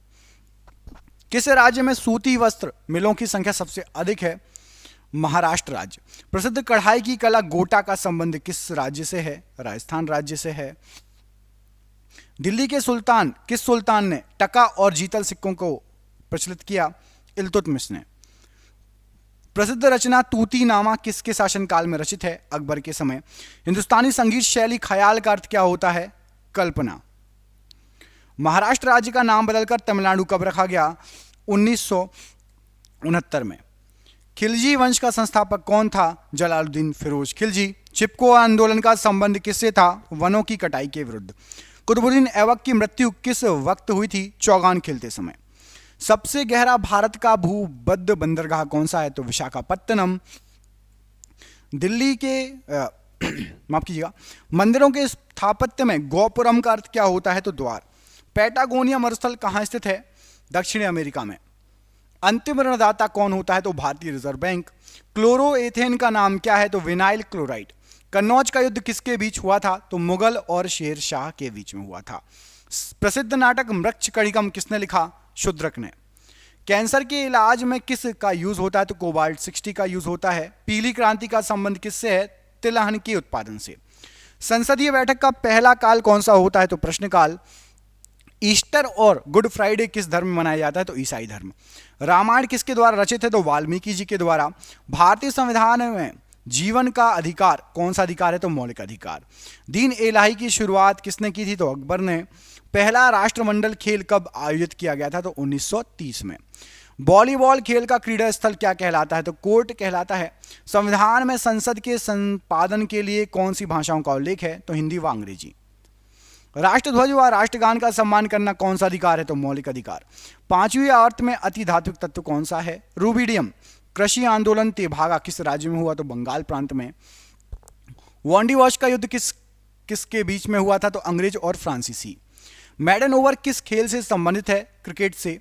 किस राज्य में सूती वस्त्र मिलों की संख्या सबसे अधिक है? महाराष्ट्र राज्य। प्रसिद्ध कढ़ाई की कला गोटा का संबंध किस राज्य से है? राजस्थान राज्य से है। दिल्ली के सुल्तान किस सुल्तान ने टका और जीतल सिक्कों को प्रचलित किया? इल्तुतमिश ने। प्रसिद्ध रचना तूतीनामा किसके शासनकाल में रचित है? अकबर के समय। हिंदुस्तानी संगीत शैली ख्याल का अर्थ क्या होता है? कल्पना। महाराष्ट्र राज्य का नाम बदलकर तमिलनाडु कब रखा गया? 1969 में। खिलजी वंश का संस्थापक कौन था? जलालुद्दीन फिरोज खिलजी। चिपको आंदोलन का संबंध किससे था? वनों की कटाई के विरुद्ध। कुतुबुद्दीन ऐबक की मृत्यु किस वक्त हुई थी? चौगान खेलते समय। सबसे गहरा भारत का भूबद्ध बंदरगाह कौन सा है? तो विशाखापत्तनम। दिल्ली के माफ कीजिएगा, मंदिरों के स्थापत्य में गोपुरम का अर्थ क्या होता है? तो द्वार। पैटागोनिया मरुस्थल कहाँ स्थित है? दक्षिणी अमेरिका में। अंतिम ऋणदाता कौन होता है? तो भारतीय रिजर्व बैंक। क्लोरोएथेन का नाम क्या है? तो विनाइल क्लोराइड। कन्नौज का युद्ध किसके बीच हुआ था? तो मुगल और शेर शाह के बीच में हुआ था। प्रसिद्ध नाटक मृच्छकणिकम किसने लिखा? शूद्रक ने। कैंसर के इलाज में किस का यूज होता है? तो कोबाल्ट 60 का यूज होता है। पीली क्रांति का संबंध किससे है? तिलहन के उत्पादन से। संसदीय बैठक का पहला काल कौन सा होता है? तो प्रश्नकाल। ईस्टर और गुड फ्राइडे किस धर्म में मनाया जाता है? तो ईसाई धर्म। रामायण किसके द्वारा रचित है? तो वाल्मीकि जी के द्वारा। भारतीय संविधान में जीवन का अधिकार कौन सा अधिकार है? तो मौलिक अधिकार। दीन इलाही की शुरुआत किसने की थी? तो अकबर ने। पहला राष्ट्रमंडल खेल कब आयोजित किया गया था? तो 1930 में। वॉलीबॉल खेल का क्रीड़ा स्थल क्या कहलाता है? तो कोर्ट कहलाता है। संविधान में संसद के संपादन के लिए कौन सी भाषाओं का उल्लेख है? तो हिंदी व अंग्रेजी। राष्ट्रध्वज व राष्ट्रगान का सम्मान करना कौन सा अधिकार है? तो मौलिक अधिकार। 5वीं आवर्त में अति धात्विक तत्व कौन सा है? रूबिडियम। कृषि आंदोलन तेभागा किस राज्य में हुआ? तो बंगाल प्रांत में। वांडीवाश का युद्ध किसके बीच में हुआ था? तो अंग्रेज और फ्रांसीसी। मैडन ओवर किस खेल से संबंधित है? क्रिकेट से।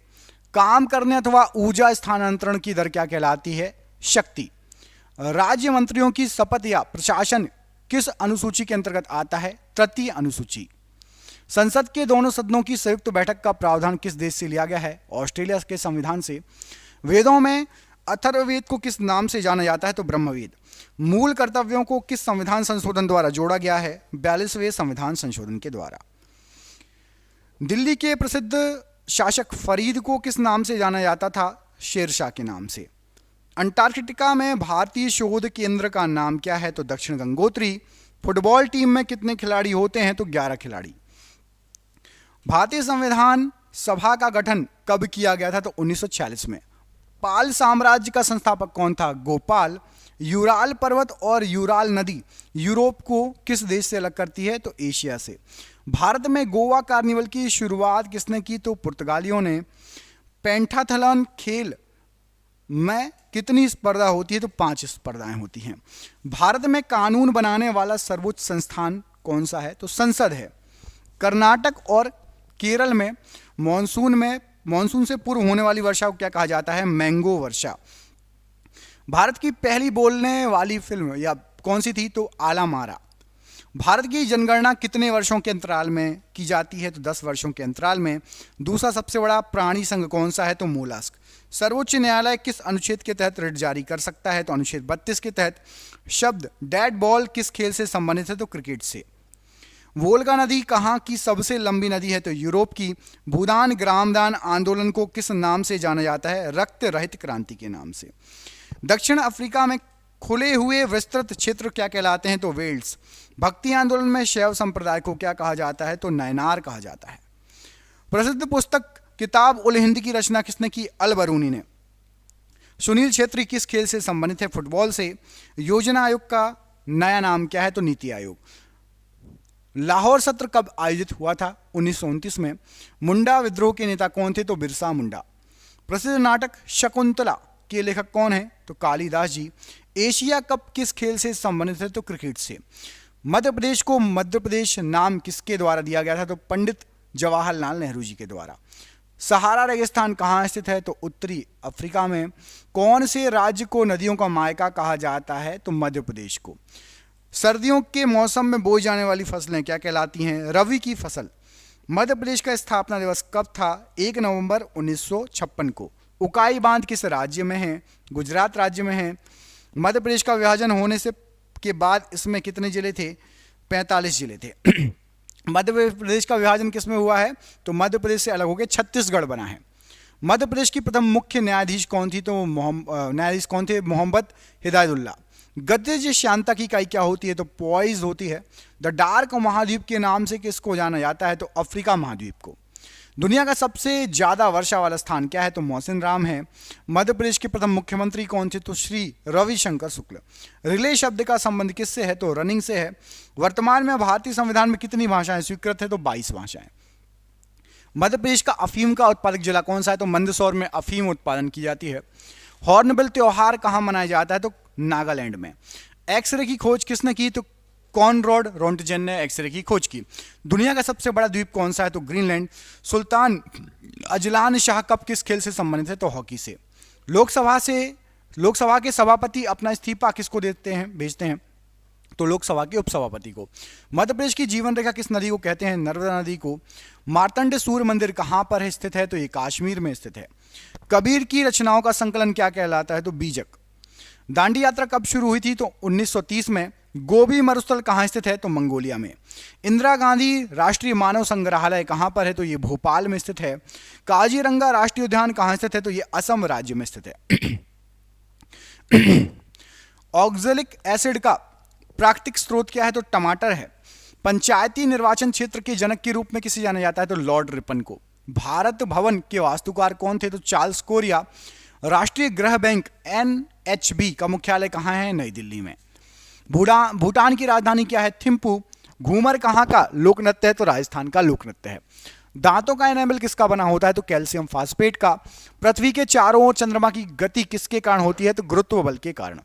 काम करने अथवा ऊर्जा स्थानांतरण की दर क्या कहलाती है? शक्ति। राज्य मंत्रियों की शपथ या प्रशासन किस अनुसूची के अंतर्गत आता है? तृतीय अनुसूची। संसद के दोनों सदनों की संयुक्त बैठक का प्रावधान किस देश से लिया गया है? ऑस्ट्रेलिया के संविधान से। वेदों में अथर्ववेद को किस नाम से जाना जाता है? तो ब्रह्मवेद। मूल कर्तव्यों को किस संविधान संशोधन द्वारा जोड़ा गया है? 42वें संविधान संशोधन के द्वारा। दिल्ली के प्रसिद्ध शासक फरीद को किस नाम से जाना जाता था? शेरशाह के नाम से। अंटार्कटिका में भारतीय शोध केंद्र का नाम क्या है? तो दक्षिण गंगोत्री। फुटबॉल टीम में कितने खिलाड़ी होते हैं? तो 11 खिलाड़ी। भारतीय संविधान सभा का गठन कब किया गया था? तो 1946 में। पाल साम्राज्य का संस्थापक कौन था? गोपाल। यूराल पर्वत और यूराल नदी यूरोप को किस देश से अलग करती है? तो एशिया से। भारत में गोवा कार्निवल की शुरुआत किसने की? तो पुर्तगालियों ने। पेंटाथलन खेल में कितनी स्पर्धा होती है? तो 5 स्पर्धाएं होती हैं। भारत में कानून बनाने वाला सर्वोच्च संस्थान कौन सा है? तो संसद है। कर्नाटक और केरल में मानसून से पूर्व होने वाली वर्षा को क्या कहा जाता है? मैंगो वर्षा। भारत की पहली बोलने वाली फिल्म या कौन सी थी? तो आला मारा। भारत की जनगणना कितने वर्षों के अंतराल में की जाती है? तो 10 वर्षों के अंतराल में। दूसरा सबसे बड़ा प्राणी संघ कौन सा है? तो मोलस्क। सर्वोच्च न्यायालय किस अनुच्छेद के तहत रिट जारी कर सकता है? तो अनुच्छेद 32 के तहत। शब्द डेड बॉल किस खेल से संबंधित है? तो क्रिकेट से। वोल्गा नदी कहाँ की सबसे लंबी नदी है? तो यूरोप की। भूदान ग्रामदान आंदोलन को किस नाम से जाना जाता है? रक्त रहित क्रांति के नाम से। दक्षिण अफ्रीका में खुले हुए विस्तृत क्षेत्र क्या कहलाते हैं? तो वेल्स। भक्ति आंदोलन में शैव संप्रदाय को क्या कहा जाता है? तो नयनार कहा जाता है। प्रसिद्ध पुस्तक किताब उल हिंद की रचना किसने की? अल बरूनी ने। सुनील छेत्री किस खेल से संबंधित है? फुटबॉल से। योजना आयोग का नया नाम क्या है? तो नीति आयोग। लाहौर सत्र कब आयोजित हुआ था? 1929 में। मुंडा विद्रोह के नेता कौन थे? तो बिरसा मुंडा। प्रसिद्ध नाटक शकुंतला के लेखक कौन है? तो कालिदास जी। एशिया कप किस खेल से संबंधित है? तो क्रिकेट से। मध्य प्रदेश को मध्य प्रदेश नाम किसके द्वारा दिया गया था? तो पंडित जवाहरलाल नेहरू जी के द्वारा। सहारा रेगिस्तान कहाँ स्थित है? तो उत्तरी अफ्रीका में। कौन से राज्य को नदियों का मायका कहा जाता है? तो मध्य प्रदेश को। सर्दियों के मौसम में बोई जाने वाली फसलें क्या कहलाती हैं? रबी की फसल। मध्य प्रदेश का स्थापना दिवस कब था? 1 नवंबर 1956 को। उकाई बांध किस राज्य में है? गुजरात राज्य में है। मध्य प्रदेश का विभाजन होने से के बाद इसमें कितने जिले थे? 45 जिले थे। मध्य प्रदेश का विभाजन किस में हुआ है? तो मध्य प्रदेश से अलग होकर छत्तीसगढ़ बना है। मध्य प्रदेश की प्रथम मुख्य न्यायाधीश कौन थी? तो न्यायाधीश कौन थे? मोहम्मद हिदायतुल्लाह। गद्य श्यांता की इकाई क्या होती है? तो पॉइज होती है। द डार्क महाद्वीप के नाम से किसको जाना जाता है? तो अफ्रीका महाद्वीप को। दुनिया का सबसे ज्यादा वर्षा वाला स्थान क्या है? तो मौसिन राम है। मध्य प्रदेश के प्रथम मुख्यमंत्री कौन थे? तो श्री रविशंकर शुक्ल। रिले शब्द का संबंध किससे है? तो रनिंग से है। वर्तमान में भारतीय संविधान में कितनी भाषाएं स्वीकृत है? तो 22 भाषाएं। मध्य प्रदेश का अफीम का उत्पादक जिला कौन सा है? तो मंदसौर में अफीम उत्पादन की जाती है। हॉर्नबिल त्योहार कहाँ मनाया जाता है? तो नागालैंड में। एक्सरे की खोज किसने की? तो कॉनरॉड रोंटगेन ने एक्सरे की खोज की। दुनिया का सबसे बड़ा द्वीप कौन सा है? तो Greenland. Sultan Azlan Shah cup किस खेल से संबंधित है? तो हॉकी से। लोकसभा के सभापति अपना इस्तीफा किसको देते हैं, भेजते हैं? तो लोकसभा के उपसभापति को। मध्य प्रदेश की जीवन रेखा किस नदी को कहते हैं? नर्मदा नदी को। मार्तंड सूर्य मंदिर कहाँ पर है स्थित है? तो ये कश्मीर में स्थित है। कबीर की रचनाओं का संकलन क्या कहलाता है? तो बीजक। दांडी यात्रा कब शुरू हुई थी? तो 1930 में। गोभी मरुस्थल कहाँ स्थित है? तो मंगोलिया में। इंदिरा गांधी राष्ट्रीय मानव संग्रहालय कहाँ पर है? तो ये भोपाल में स्थित है। काजीरंगा राष्ट्रीय उद्यान कहाँ स्थित है? तो ये असम राज्य में स्थित है। ऑक्जेलिक एसिड का प्राकृतिक स्रोत क्या है? तो टमाटर है। पंचायती निर्वाचन क्षेत्र के जनक के रूप में किसे जाना जाता है? तो लॉर्ड रिपन को। भारत भवन के वास्तुकार कौन थे? तो चार्ल्स कोरिया। राष्ट्रीय गृह बैंक NHB का मुख्यालय कहाँ है? नई दिल्ली में। भूटान की राजधानी क्या है? थिम्पू। घूमर कहाँ का लोक नृत्य है? तो राजस्थान का लोक नृत्य है। दांतों का एनामल किसका बना होता है? तो कैल्शियम फास्फेट का। पृथ्वी के चारों ओर चंद्रमा की गति किसके कारण होती है? तो गुरुत्व बल के कारण।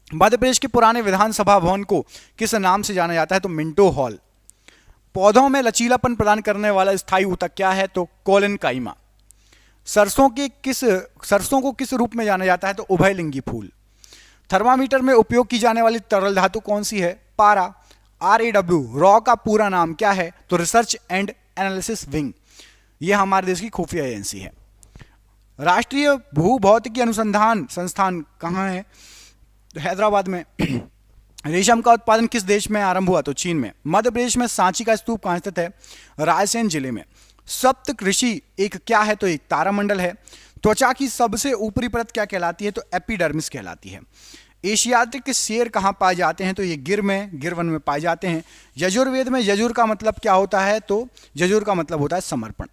मध्य प्रदेश के पुराने विधानसभा भवन को किस नाम से जाना जाता है? तो मिंटो हॉल। पौधों में लचीलापन प्रदान करने वाला स्थायी ऊतक क्या है? तो कोलिन काइमा। सरसों को किस रूप में जाना जाता है? तो उभयलिंगी फूल। थर्मामीटर में उपयोग की जाने वाली तरल धातु कौन सी है? पारा। RAW रॉ का पूरा नाम क्या है? तो रिसर्च एंड एनालिसिस विंग। यह हमारे देश की खुफिया एजेंसी है। राष्ट्रीय भूभौतिकी अनुसंधान संस्थान कहाँ है? तो हैदराबाद में। रेशम का उत्पादन किस देश में आरंभ हुआ? तो चीन में। मध्य प्रदेश में सांची का स्तूप कहाँ स्थित है? रायसेन जिले में। सप्त ऋषि एक क्या है? तो एक तारामंडल है। त्वचा की सबसे ऊपरी परत क्या कहलाती है? तो एपिडर्मिस कहलाती है। एशियाटिक शेर कहाँ पाए जाते हैं? तो ये गिरवन में पाए जाते हैं। यजुर्वेद में यजुर का मतलब क्या होता है? तो यजुर का मतलब होता है समर्पण।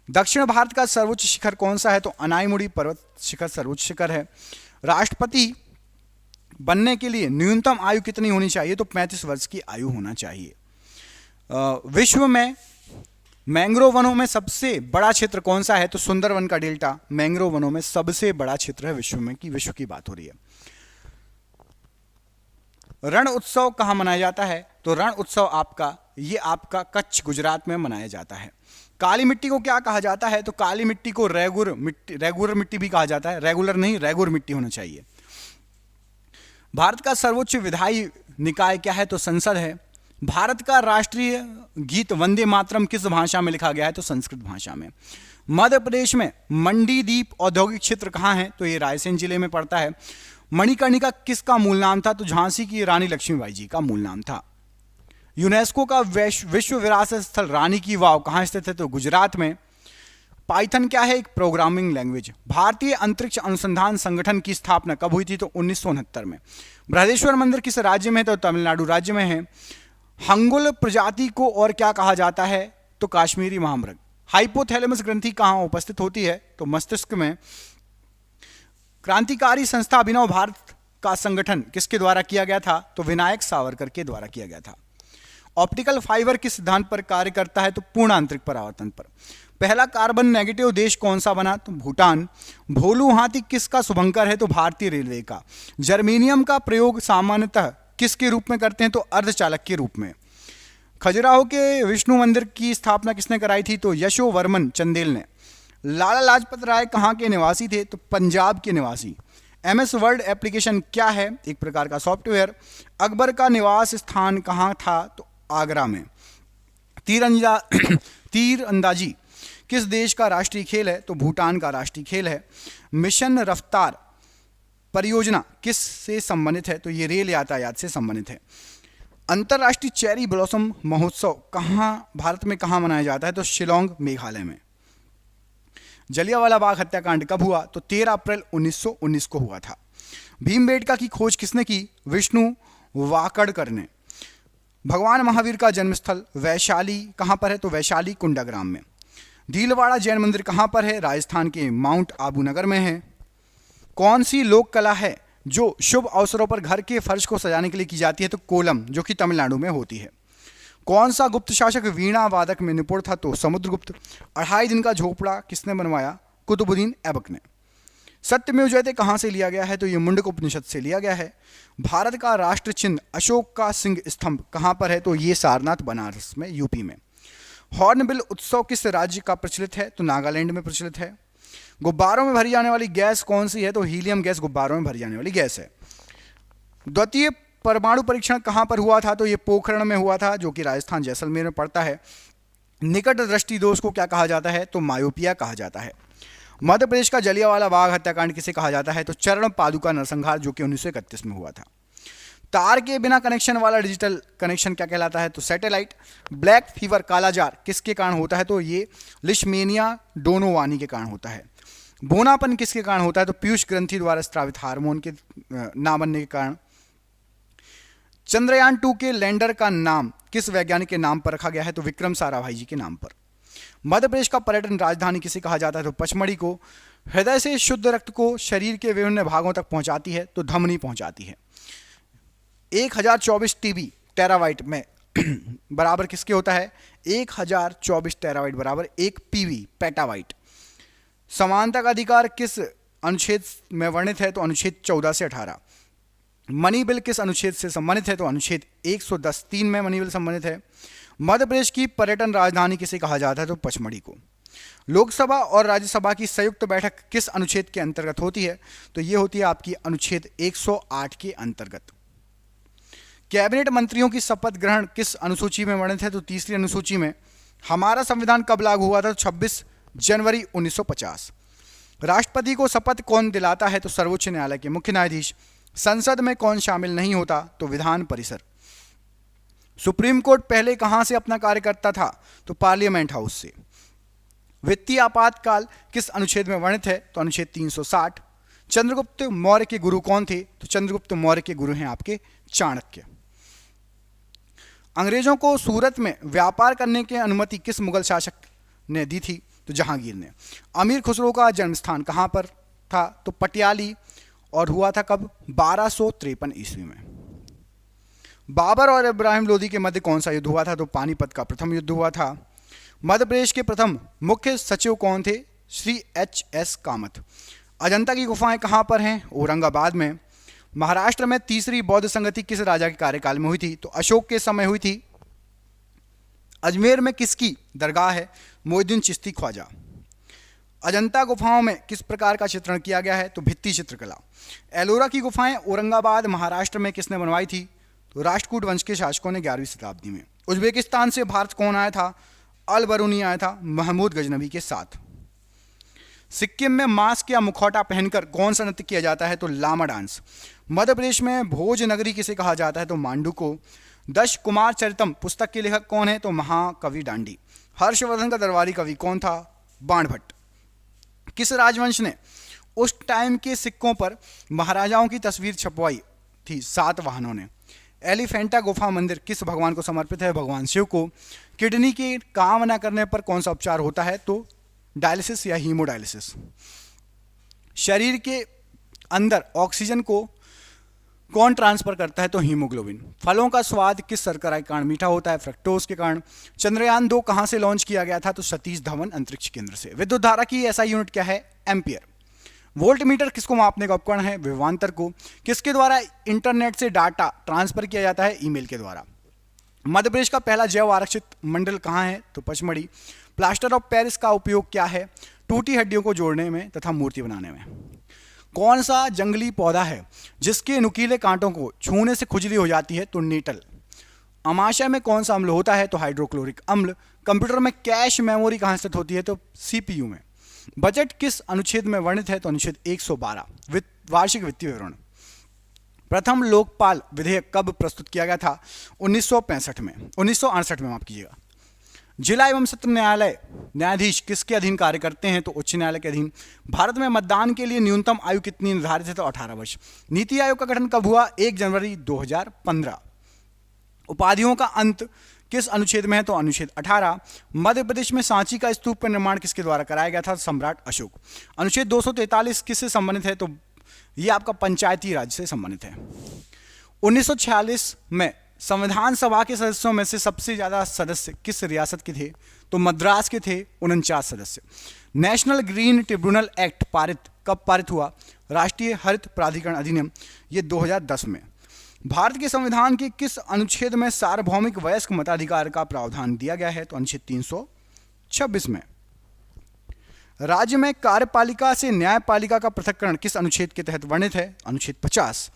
दक्षिण भारत का सर्वोच्च शिखर कौन सा है? तो अनाईमुड़ी पर्वत शिखर सर्वोच्च शिखर है। राष्ट्रपति बनने के लिए न्यूनतम आयु कितनी होनी चाहिए? तो 35 वर्ष की आयु होना चाहिए। विश्व में मैंग्रोव वनों में सबसे बड़ा क्षेत्र कौन सा है? तो सुंदरवन का डेल्टा मैंग्रोव वनों में सबसे बड़ा क्षेत्र है विश्व में, की विश्व की बात हो रही है। रण उत्सव कहाँ मनाया जाता है? तो रण उत्सव आपका कच्छ गुजरात में मनाया जाता है। काली मिट्टी को क्या कहा जाता है? तो काली मिट्टी को रेगुलर मिट्टी भी कहा जाता है। रेगुलर नहीं, रेगुलर मिट्टी होना चाहिए। भारत का सर्वोच्च विधायी निकाय क्या है? तो संसद है। भारत का राष्ट्रीय गीत वंदे मातरम किस भाषा में लिखा गया है? तो संस्कृत भाषा में। मध्य प्रदेश में मंडीदीप औद्योगिक क्षेत्र कहाँ है? तो ये रायसेन जिले में पड़ता है। मणिकर्णिका किसका मूल नाम था? तो झांसी की रानी लक्ष्मीबाई जी का मूल नाम था। यूनेस्को का विश्व विरासत स्थल रानी की वाव कहाँ स्थित है? तो गुजरात में। पाइथन क्या है? एक प्रोग्रामिंग लैंग्वेज। भारतीय अंतरिक्ष अनुसंधान संगठन की स्थापना कब हुई थी? तो 1969 में। बृहदेश्वर मंदिर किस राज्य में है? तो तमिलनाडु राज्य में है। हंगुल प्रजाति को और क्या कहा जाता है? तो काश्मीरी महामृग। हाइपोथैलेमस ग्रंथि कहाँ उपस्थित होती है? तो मस्तिष्क में। क्रांतिकारी संस्था अभिनव भारत का संगठन किसके द्वारा किया गया था? तो विनायक सावरकर के द्वारा किया गया था। ऑप्टिकल फाइबर किस सिद्धांत पर कार्य करता है? तो पूर्ण आंतरिक परावर्तन पर। पहला कार्बन नेगेटिव देश कौन सा बना? तो भूटान। भोलू हाथी किसका शुभंकर है? तो भारतीय रेलवे का। जर्मेनियम का प्रयोग सामान्यतः किसके रूप में करते हैं? तो अर्धचालक के रूप में। खजुराहो के विष्णु मंदिर की स्थापना किसने कराई थी? तो यशोवर्मन चंदेल ने। लाला लाजपत राय कहाँ के निवासी थे? तो पंजाब के निवासी। MS वर्ड एप्लीकेशन क्या है? एक प्रकार का सॉफ्टवेयर। अकबर का निवास स्थान कहाँ था? तो आगरा में। तीरंदाजी किस देश का राष्ट्रीय खेल है? तो भूटान का राष्ट्रीय खेल है। मिशन रफ्तार परियोजना किस से संबंधित है? तो ये रेल यातायात से संबंधित है। अंतर्राष्ट्रीय चेरी ब्लॉसम महोत्सव कहाँ भारत में कहाँ मनाया जाता है? तो शिलोंग मेघालय में। जलियांवाला बाग हत्याकांड कब हुआ? तो 13 अप्रैल 1919 को हुआ था। भीमबेटका की खोज किसने की? विष्णु वाकड़कर ने। भगवान महावीर का जन्मस्थल वैशाली कहाँ पर है? तो वैशाली कुंडाग्राम में। भीलवाड़ा जैन मंदिर कहाँ पर है? राजस्थान के माउंट आबू नगर में है। कौन सी लोक कला है जो शुभ अवसरों पर घर के फर्श को सजाने के लिए की जाती है? तो कोलम, जो कि तमिलनाडु में होती है। कौन सा गुप्त शासक वीणा वादक में निपुण था? तो समुद्रगुप्त। 2.5 दिन का झोपड़ा किसने बनवाया? कुतुबुद्दीन ऐबक ने। सत्यमेव जयते कहाँ से लिया गया है? तो ये मुंडक उपनिषद से लिया गया है। भारत का राष्ट्र चिन्ह अशोक का सिंह स्तंभ कहाँ पर है? तो ये सारनाथ बनारस में, यूपी में। हॉर्नबिल उत्सव किस राज्य का प्रचलित है? तो नागालैंड में प्रचलित है। गुब्बारों में भरी जाने वाली गैस कौन सी है? तो हीलियम गैस गुब्बारों में भरी जाने वाली गैस है। द्वितीय परमाणु परीक्षण कहाँ पर हुआ था? तो ये पोखरण में हुआ था, जो कि राजस्थान जैसलमेर में पड़ता है। निकट दृष्टि दोष को क्या कहा जाता है? तो मायोपिया कहा जाता है। मध्य प्रदेश का जलियांवाला बाग हत्याकांड किसे कहा जाता है? तो चरण पादुका नरसंहार, जो कि 1931 में हुआ था। तार के बिना कनेक्शन वाला डिजिटल कनेक्शन क्या कहलाता है? तो सैटेलाइट। ब्लैक फीवर काला जार किसके कारण होता है? तो ये लिशमेनिया डोनोवानी के कारण होता है। बोनापन किसके कारण होता है? तो पीयूष ग्रंथि द्वारा स्रावित हार्मोन के ना बनने के कारण। चंद्रयान 2 के लैंडर का नाम किस वैज्ञानिक के नाम पर रखा गया है? तो विक्रम साराभाई जी के नाम पर। मध्य प्रदेश का पर्यटन राजधानी किसे कहा जाता है? तो पचमढ़ी को। हृदय से शुद्ध रक्त को शरीर के विभिन्न भागों तक पहुंचाती है, तो धमनी पहुंचाती है। 1024 TB टेराबाइट में बराबर किसके होता है? 1024 टेराबाइट बराबर 1 PB पेटाबाइट। समानता का अधिकार किस अनुच्छेद में वर्णित है? तो अनुच्छेद 14 से 18। मनी बिल किस अनुच्छेद से संबंधित है? तो अनुच्छेद 110(3) में मनी बिल संबंधित है। मध्य प्रदेश की पर्यटन राजधानी किसे कहा जाता है? तो पचमढ़ी को। लोकसभा और राज्यसभा की संयुक्त बैठक किस अनुच्छेद के अंतर्गत होती है? तो ये होती है आपकी अनुच्छेद 108 के अंतर्गत। कैबिनेट मंत्रियों की शपथ ग्रहण किस अनुसूची में वर्णित है? तो तीसरी अनुसूची में। हमारा संविधान कब लागू हुआ था? तो 26 जनवरी 1950। राष्ट्रपति को शपथ कौन दिलाता है? तो सर्वोच्च न्यायालय के मुख्य न्यायाधीश। संसद में कौन शामिल नहीं होता? तो विधान परिषद। सुप्रीम कोर्ट पहले कहां से अपना कार्य करता था? तो पार्लियामेंट हाउस से। वित्तीय आपातकाल किस अनुच्छेद में वर्णित है? तो अनुच्छेद 360। चंद्रगुप्त मौर्य के गुरु कौन थे? तो चंद्रगुप्त मौर्य के गुरु हैं आपके चाणक्य। अंग्रेजों को सूरत में व्यापार करने की अनुमति किस मुगल शासक ने दी थी? तो जहांगीर ने। अमीर खुसरो का जन्म स्थान कहां पर था? तो पटियाली। और हुआ था कब? 1253 ईस्वी में। बाबर और इब्राहिम लोदी के मध्य कौन सा युद्ध हुआ था? तो पानीपत का प्रथम युद्ध हुआ था। मध्य प्रदेश के प्रथम मुख्य सचिव कौन थे? श्री HS कामत। अजंता की गुफाएं कहां पर हैं? औरंगाबाद में। महाराष्ट्र में तीसरी बौद्ध संगति किस राजा के कार्यकाल में हुई थी? तो अशोक के समय हुई थी। अजमेर में किसकी दरगाह है? मोइनुद्दीन चिश्ती ख्वाजा। अजंता गुफाओं में किस प्रकार का चित्रण किया गया है? तो भित्ति चित्रकला। एलोरा की गुफाएं औरंगाबाद महाराष्ट्र में किसने बनवाई थी? तो राष्ट्रकूट वंश के शासकों ने 11वीं शताब्दी में। उज्बेकिस्तान से भारत कौन आया था? अल बरूनी आया था महमूद गजनवी के साथ। सिक्किम में मास्क या मुखौटा पहनकर कौन सा नृत्य किया जाता है? तो लामा डांस। मध्य प्रदेश में भोज नगरी किसे कहा जाता है? तो मांडू को। 10 कुमार चरितम पुस्तक के लेखक कौन है? तो महाकवि डांडी। हर्षवर्धन का दरबारी कवि कौन था? बाणभट्ट। किस राजवंश ने उस टाइम के सिक्कों पर महाराजाओं की तस्वीर छपवाई थी? सातवाहनों ने। एलिफेंटा गुफा मंदिर किस भगवान को समर्पित है? भगवान शिव को। किडनी के काम न करने पर कौन सा उपचार होता है? तो डायलिसिस या हीमोडायलिसिस। शरीर के अंदर ऑक्सीजन को कौन ट्रांसफर करता है? तो हीमोग्लोबिन। फलों का स्वाद किस शर्करा के कारण मीठा होता है? फ्रक्टोज के कारण। चंद्रयान 2 कहां से लॉन्च किया गया था? तो सतीश धवन अंतरिक्ष केंद्र से। विद्युत धारा की एसआई यूनिट क्या है? एम्पियर। वोल्ट मीटर किसको मापने का उपकरण है? विभवांतर को। किसके द्वारा इंटरनेट से डाटा ट्रांसफर किया जाता है? ईमेल के द्वारा। मध्य प्रदेश का पहला जैव आरक्षित मंडल कहाँ है? तो पचमढ़ी। प्लास्टर ऑफ पेरिस का उपयोग क्या है? टूटी हड्डियों को जोड़ने में तथा मूर्ति बनाने में। कौन सा जंगली पौधा है जिसके नुकीले कांटों को छूने से खुजली हो जाती है? तो नीटल। अमाशय में कौन सा अम्ल होता है? तो हाइड्रोक्लोरिक अम्ल। कंप्यूटर में कैश मेमोरी कहाँ स्थित होती है? तो सीपीयू में। बजट किस अनुच्छेद में वर्णित है? तो अनुच्छेद 112 वार्षिक वित्तीय विवरण। प्रथम लोकपाल विधेयक कब प्रस्तुत किया गया था? 1968 में माफ कीजिएगा। जिला एवं सत्र न्यायालय न्यायाधीश किसके अधीन कार्य करते हैं? तो उच्च न्यायालय के अधीन। भारत में मतदान के लिए न्यूनतम आयु कितनी निर्धारित है? तो 18 वर्ष। नीति आयोग का गठन कब हुआ? 1 जनवरी 2015। उपाधियों का अंत किस अनुच्छेद में है? तो अनुच्छेद 18। मध्य प्रदेश में सांची का स्तूप का निर्माण किसके द्वारा कराया गया था? सम्राट अशोक। अनुच्छेद 243 किससे संबंधित है? तो ये आपका पंचायती राज से संबंधित है। 1946 में संविधान सभा के सदस्यों में से सबसे ज्यादा सदस्य किस रियासत के थे? तो मद्रास के थे, 49 सदस्य। नेशनल ग्रीन ट्रिब्यूनल एक्ट कब पारित हुआ? राष्ट्रीय हरित प्राधिकरण अधिनियम, ये 2010 में। भारत के संविधान के किस अनुच्छेद में सार्वभौमिक वयस्क मताधिकार का प्रावधान दिया गया है? तो अनुच्छेद 326 में। राज्य में कार्यपालिका से न्यायपालिका का पृथक्करण किस अनुच्छेद के तहत वर्णित है? अनुच्छेद 50।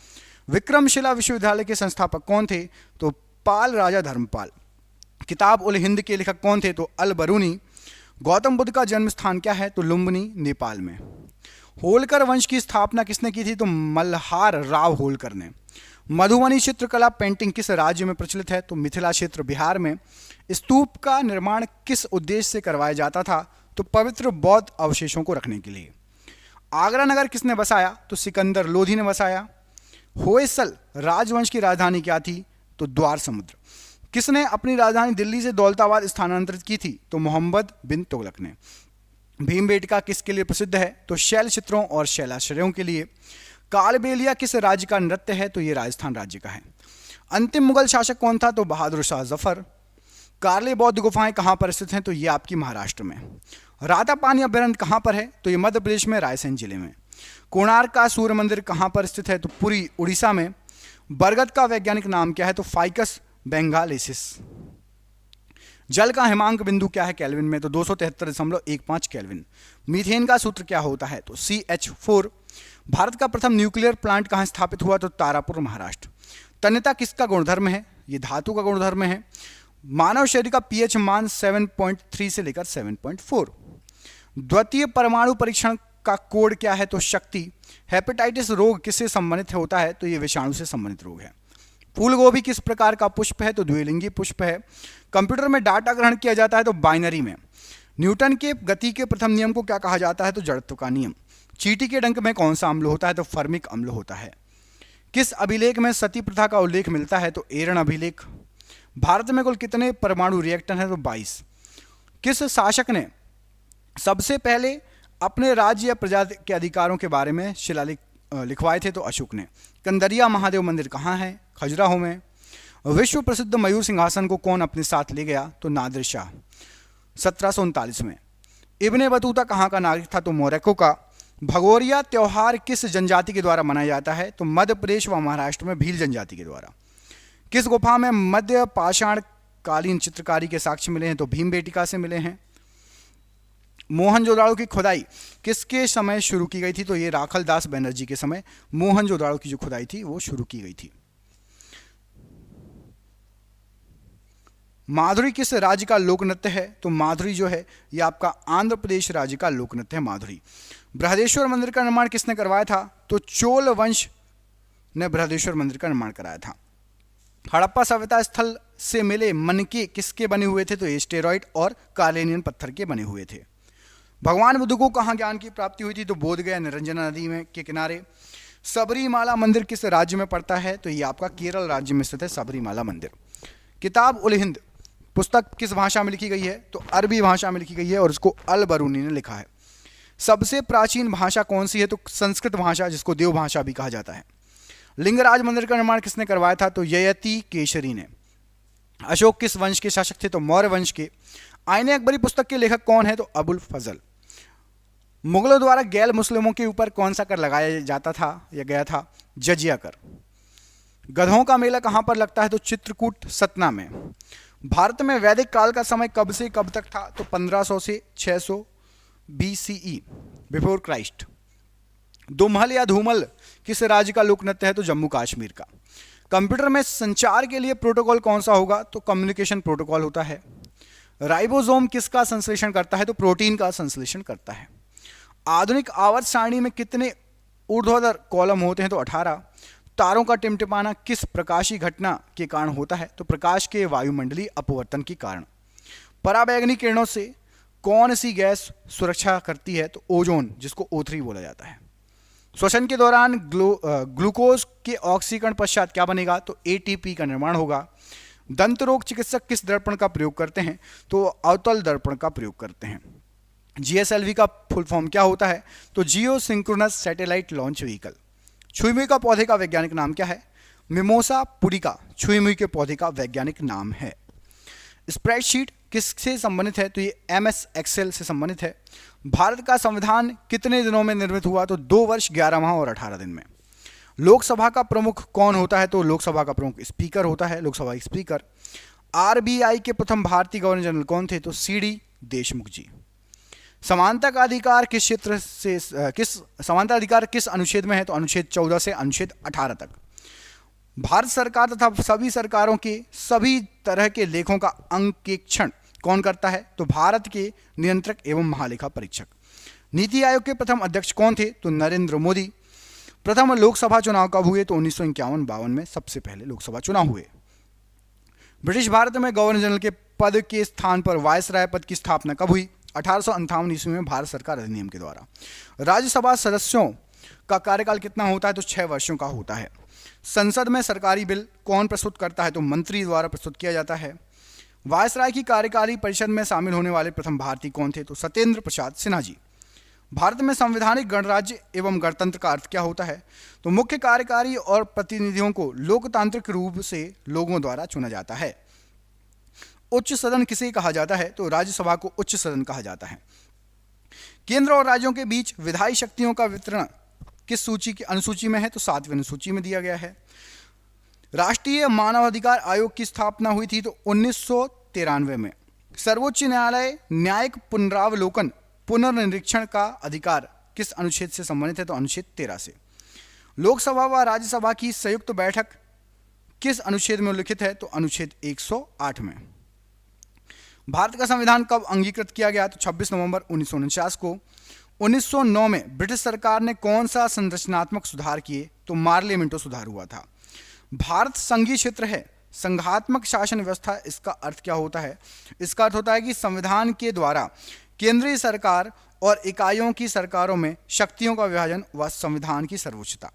विक्रमशिला विश्वविद्यालय के संस्थापक कौन थे? तो पाल राजा धर्मपाल। किताब उल हिंद के लेखक कौन थे? तो अल बरूनी। गौतम बुद्ध का जन्म स्थान क्या है? तो लुम्बिनी, नेपाल में। होलकर वंश की स्थापना किसने की थी? तो मल्हार राव होलकर ने। मधुबनी चित्रकला पेंटिंग किस राज्य में प्रचलित है? तो मिथिला क्षेत्र, बिहार में। स्तूप का निर्माण किस उद्देश्य से करवाया जाता था? तो पवित्र बौद्ध अवशेषों को रखने के लिए। आगरा नगर किसने बसाया? तो सिकंदर लोधी ने बसाया। होयसल राजवंश की राजधानी क्या थी? तो द्वार समुद्र। किसने अपनी राजधानी दिल्ली से दौलताबाद स्थानांतरित की थी? तो मोहम्मद बिन तुगलक ने। भीमबेटका किसके लिए प्रसिद्ध है? तो शैल चित्रों और शैलाश्रयों के लिए। कालबेलिया किस राज्य का नृत्य है? तो ये राजस्थान राज्य का है। अंतिम मुगल शासक कौन था? तो बहादुर शाह जफर। कार्ले बौद्ध गुफाएं कहाँ पर स्थित हैं? तो ये आपकी महाराष्ट्र में। रातापानी अभ्यारण्य कहाँ पर है? तो ये मध्य प्रदेश में, रायसेन जिले में। कोणार्क का सूर्य मंदिर कहाँ पर स्थित है? तो पुरी, उड़ीसा में। बरगद का वैज्ञानिक नाम क्या है? तो फाइकस बेंगालेसिस। जल का हिमांक बिंदु क्या है केल्विन में? तो 273.15 केल्विन। मीथेन का सूत्र क्या होता है? तो CH4। भारत का प्रथम न्यूक्लियर प्लांट कहाँ स्थापित हुआ? तो तारापुर, महाराष्ट्र। तन्यता किसका गुणधर्म है? ये धातु का गुणधर्म है। मानव शरीर का पीएच मान 7.3 से लेकर 7.4। द्वितीय परमाणु परीक्षण का कोड क्या है? तो शक्ति। हेपेटाइटिस रोग किससे संबंधित होता है? तो ये विषाणु से संबंधित रोग है। फूल गोभी किस प्रकार का पुष्प है? तो द्विलिंगी पुष्प है। कंप्यूटर में डाटा ग्रहण किया जाता है तो बाइनरी में। न्यूटन के गति के प्रथम नियम को क्या कहा जाता है? तो जड़त्व का नियम। चींटी के डंक में कौन सा अम्ल होता है? तो फर्मिक अम्ल होता है। किस अभिलेख में सती प्रथा का उल्लेख मिलता है? तो एरन अभिलेख। भारत में कुल कितने परमाणु रिएक्टर हैं? तो 22। किस शासक ने सबसे पहले अपने राज्य या प्रजा के अधिकारों के बारे में शिलालेख लिखवाए थे? तो अशोक ने। कंदरिया महादेव मंदिर कहाँ है? खजुराहो में। विश्व प्रसिद्ध मयूर सिंहासन को कौन अपने साथ ले गया? तो नादिर शाह, 1739 में। इब्ने बतूता कहाँ का नागरिक था? तो मोरक्को का। भगोरिया त्योहार किस जनजाति के द्वारा मनाया जाता है? तो मध्य प्रदेश व महाराष्ट्र में भील जनजाति के द्वारा। किस गुफा में मध्य पाषाण कालीन चित्रकारी के साक्ष्य मिले हैं? तो भीमबेटिका से मिले हैं। मोहनजोदाड़ो की खुदाई किसके समय शुरू की गई थी? तो ये राखल दास बनर्जी के समय मोहनजोदाड़ो की जो खुदाई थी वो शुरू की गई थी। माधुरी किस राज्य का लोक नृत्य है? तो माधुरी जो है ये आपका आंध्र प्रदेश राज्य का लोक नृत्य है, माधुरी। बृहदेश्वर मंदिर का निर्माण किसने करवाया था? तो चोल वंश ने बृहदेश्वर मंदिर का निर्माण कराया था। हड़प्पा सभ्यता स्थल से मिले मनके किसके बने हुए थे? तो एस्टेरॉइड और कालेनियन पत्थर के बने हुए थे। भगवान बुद्ध को कहाँ ज्ञान की प्राप्ति हुई थी? तो बोधगया निरंजना नदी में के किनारे। सबरीमाला मंदिर किस राज्य में पड़ता है? तो ये आपका केरल राज्य में स्थित है सबरीमाला मंदिर। किताब उल हिंद पुस्तक किस भाषा में लिखी गई है? तो अरबी भाषा में लिखी गई है और इसको अल बरूनी ने लिखा है। सबसे प्राचीन भाषा कौन सी है? तो संस्कृत भाषा, जिसको देव भाषा भी कहा जाता है। लिंगराज मंदिर का निर्माण किसने करवाया था? तो ययति केशरी ने। अशोक किस वंश के शासक थे? तो मौर्य वंश के। आईने अकबरी पुस्तक के लेखक कौन है? तो अबुल फजल। मुगलों द्वारा गैर मुस्लिमों के ऊपर कौन सा कर लगाया जाता था या गया था? जजिया कर। गधों का मेला कहां पर लगता है? तो चित्रकूट सतना में। भारत में वैदिक काल का समय कब से कब तक था? तो 1500 से 600 BCE, बिफोर क्राइस्ट। दुमहल या धूमल किस राज्य का लोक नृत्य है? तो जम्मू कश्मीर का। कंप्यूटर में संचार के लिए प्रोटोकॉल कौन सा होगा? तो कम्युनिकेशन प्रोटोकॉल होता है। राइबोसोम किसका संश्लेषण करता है? तो प्रोटीन का संश्लेषण करता है। आधुनिक आवर्त सारणी में कितने ऊर्ध्वाधर कॉलम होते हैं? तो 18। तारों का टिमटिमाना किस प्रकाशीय घटना के कारण होता है? तो प्रकाश के वायुमंडलीय अपवर्तन के कारण। पराबैंगनी किरणों से कौन सी गैस सुरक्षा करती है? तो ओजोन, जिसको O3 बोला जाता है। श्वसन के दौरान ग्लूकोज के ऑक्सीकरण पश्चात क्या बनेगा? तो ATP का निर्माण होगा। दंत रोग चिकित्सक किस दर्पण का प्रयोग करते हैं? तो अवतल दर्पण का प्रयोग करते हैं। GSLV का फुल फॉर्म क्या होता है? तो जियो सिंक्रोनस सैटेलाइट लॉन्च व्हीकल। छुई मुई का पौधे का वैज्ञानिक नाम क्या है? मिमोसा पुडिका छुई मुई के पौधे का वैज्ञानिक नाम है। स्प्रेडशीट किससे संबंधित है? तो ये MS एक्सेल से संबंधित है। भारत का संविधान कितने दिनों में निर्मित हुआ? तो 2 वर्ष 11 माह और 18 दिन में। लोकसभा का प्रमुख कौन होता है? तो लोकसभा का प्रमुख स्पीकर होता है, लोकसभा स्पीकर। RBI के प्रथम भारतीय गवर्नर जनरल कौन थे? तो CD देशमुख जी। समानता का अधिकार किस क्षेत्र से समानता अधिकार किस अनुच्छेद में है? तो अनुच्छेद 14 से अनुच्छेद 18 तक। भारत सरकार तथा सभी सरकारों के सभी तरह के लेखों का अंकेक्षण कौन करता है? तो भारत के नियंत्रक एवं महालेखा परीक्षक। नीति आयोग के प्रथम अध्यक्ष कौन थे? तो नरेंद्र मोदी। प्रथम लोकसभा चुनाव कब हुए? तो 1951-52 में सबसे पहले लोकसभा चुनाव हुए। ब्रिटिश भारत में गवर्नर जनरल के पद के स्थान पर वायसराय पद की स्थापना कब हुई? 1858 ईस्वी में भारत सरकार अधिनियम के द्वारा। राज्यसभा सदस्यों का कार्यकाल कितना होता है? तो 6 वर्षों का होता है। संसद में सरकारी बिल कौन प्रस्तुत करता है? तो मंत्री द्वारा प्रस्तुत किया जाता है। वायसराय की कार्यकारी परिषद में शामिल होने वाले प्रथम भारतीय कौन थे? तो सत्येंद्र प्रसाद सिन्हा जी। भारत में संवैधानिक गणराज्य एवं गणतंत्र का अर्थ क्या होता है? तो मुख्य कार्यकारी और प्रतिनिधियों को लोकतांत्रिक रूप से लोगों द्वारा चुना जाता है। उच्च सदन किसे कहा जाता है? तो राज्यसभा को उच्च सदन कहा जाता है। केंद्र और राज्यों के बीच विधायी शक्तियों का वितरण किस सूची की अनुसूची में है? तो 7वीं अनुसूची में दिया गया है। राष्ट्रीय मानवाधिकार आयोग की स्थापना हुई थी तो 1993 में। सर्वोच्च न्यायालय न्यायिक पुनरावलोकन पुनर्निरीक्षण का अधिकार किस अनुच्छेद से संबंधित है? तो अनुच्छेद 13 से। लोकसभा व राज्यसभा की संयुक्त बैठक किस अनुच्छेद में उल्लिखित है? तो अनुच्छेद 108 में। भारत का संविधान कब अंगीकृत किया गया? तो 26 नवंबर 1949 को। 1909 में ब्रिटिश सरकार ने कौन सा संरचनात्मक सुधार किए? तो मार्ले मिंटो सुधार हुआ था। भारत संघीय क्षेत्र है, संघात्मक शासन व्यवस्था, इसका अर्थ क्या होता है? इसका अर्थ होता है कि संविधान के द्वारा केंद्रीय सरकार और इकाइयों की सरकारों में शक्तियों का विभाजन व संविधान की सर्वोच्चता।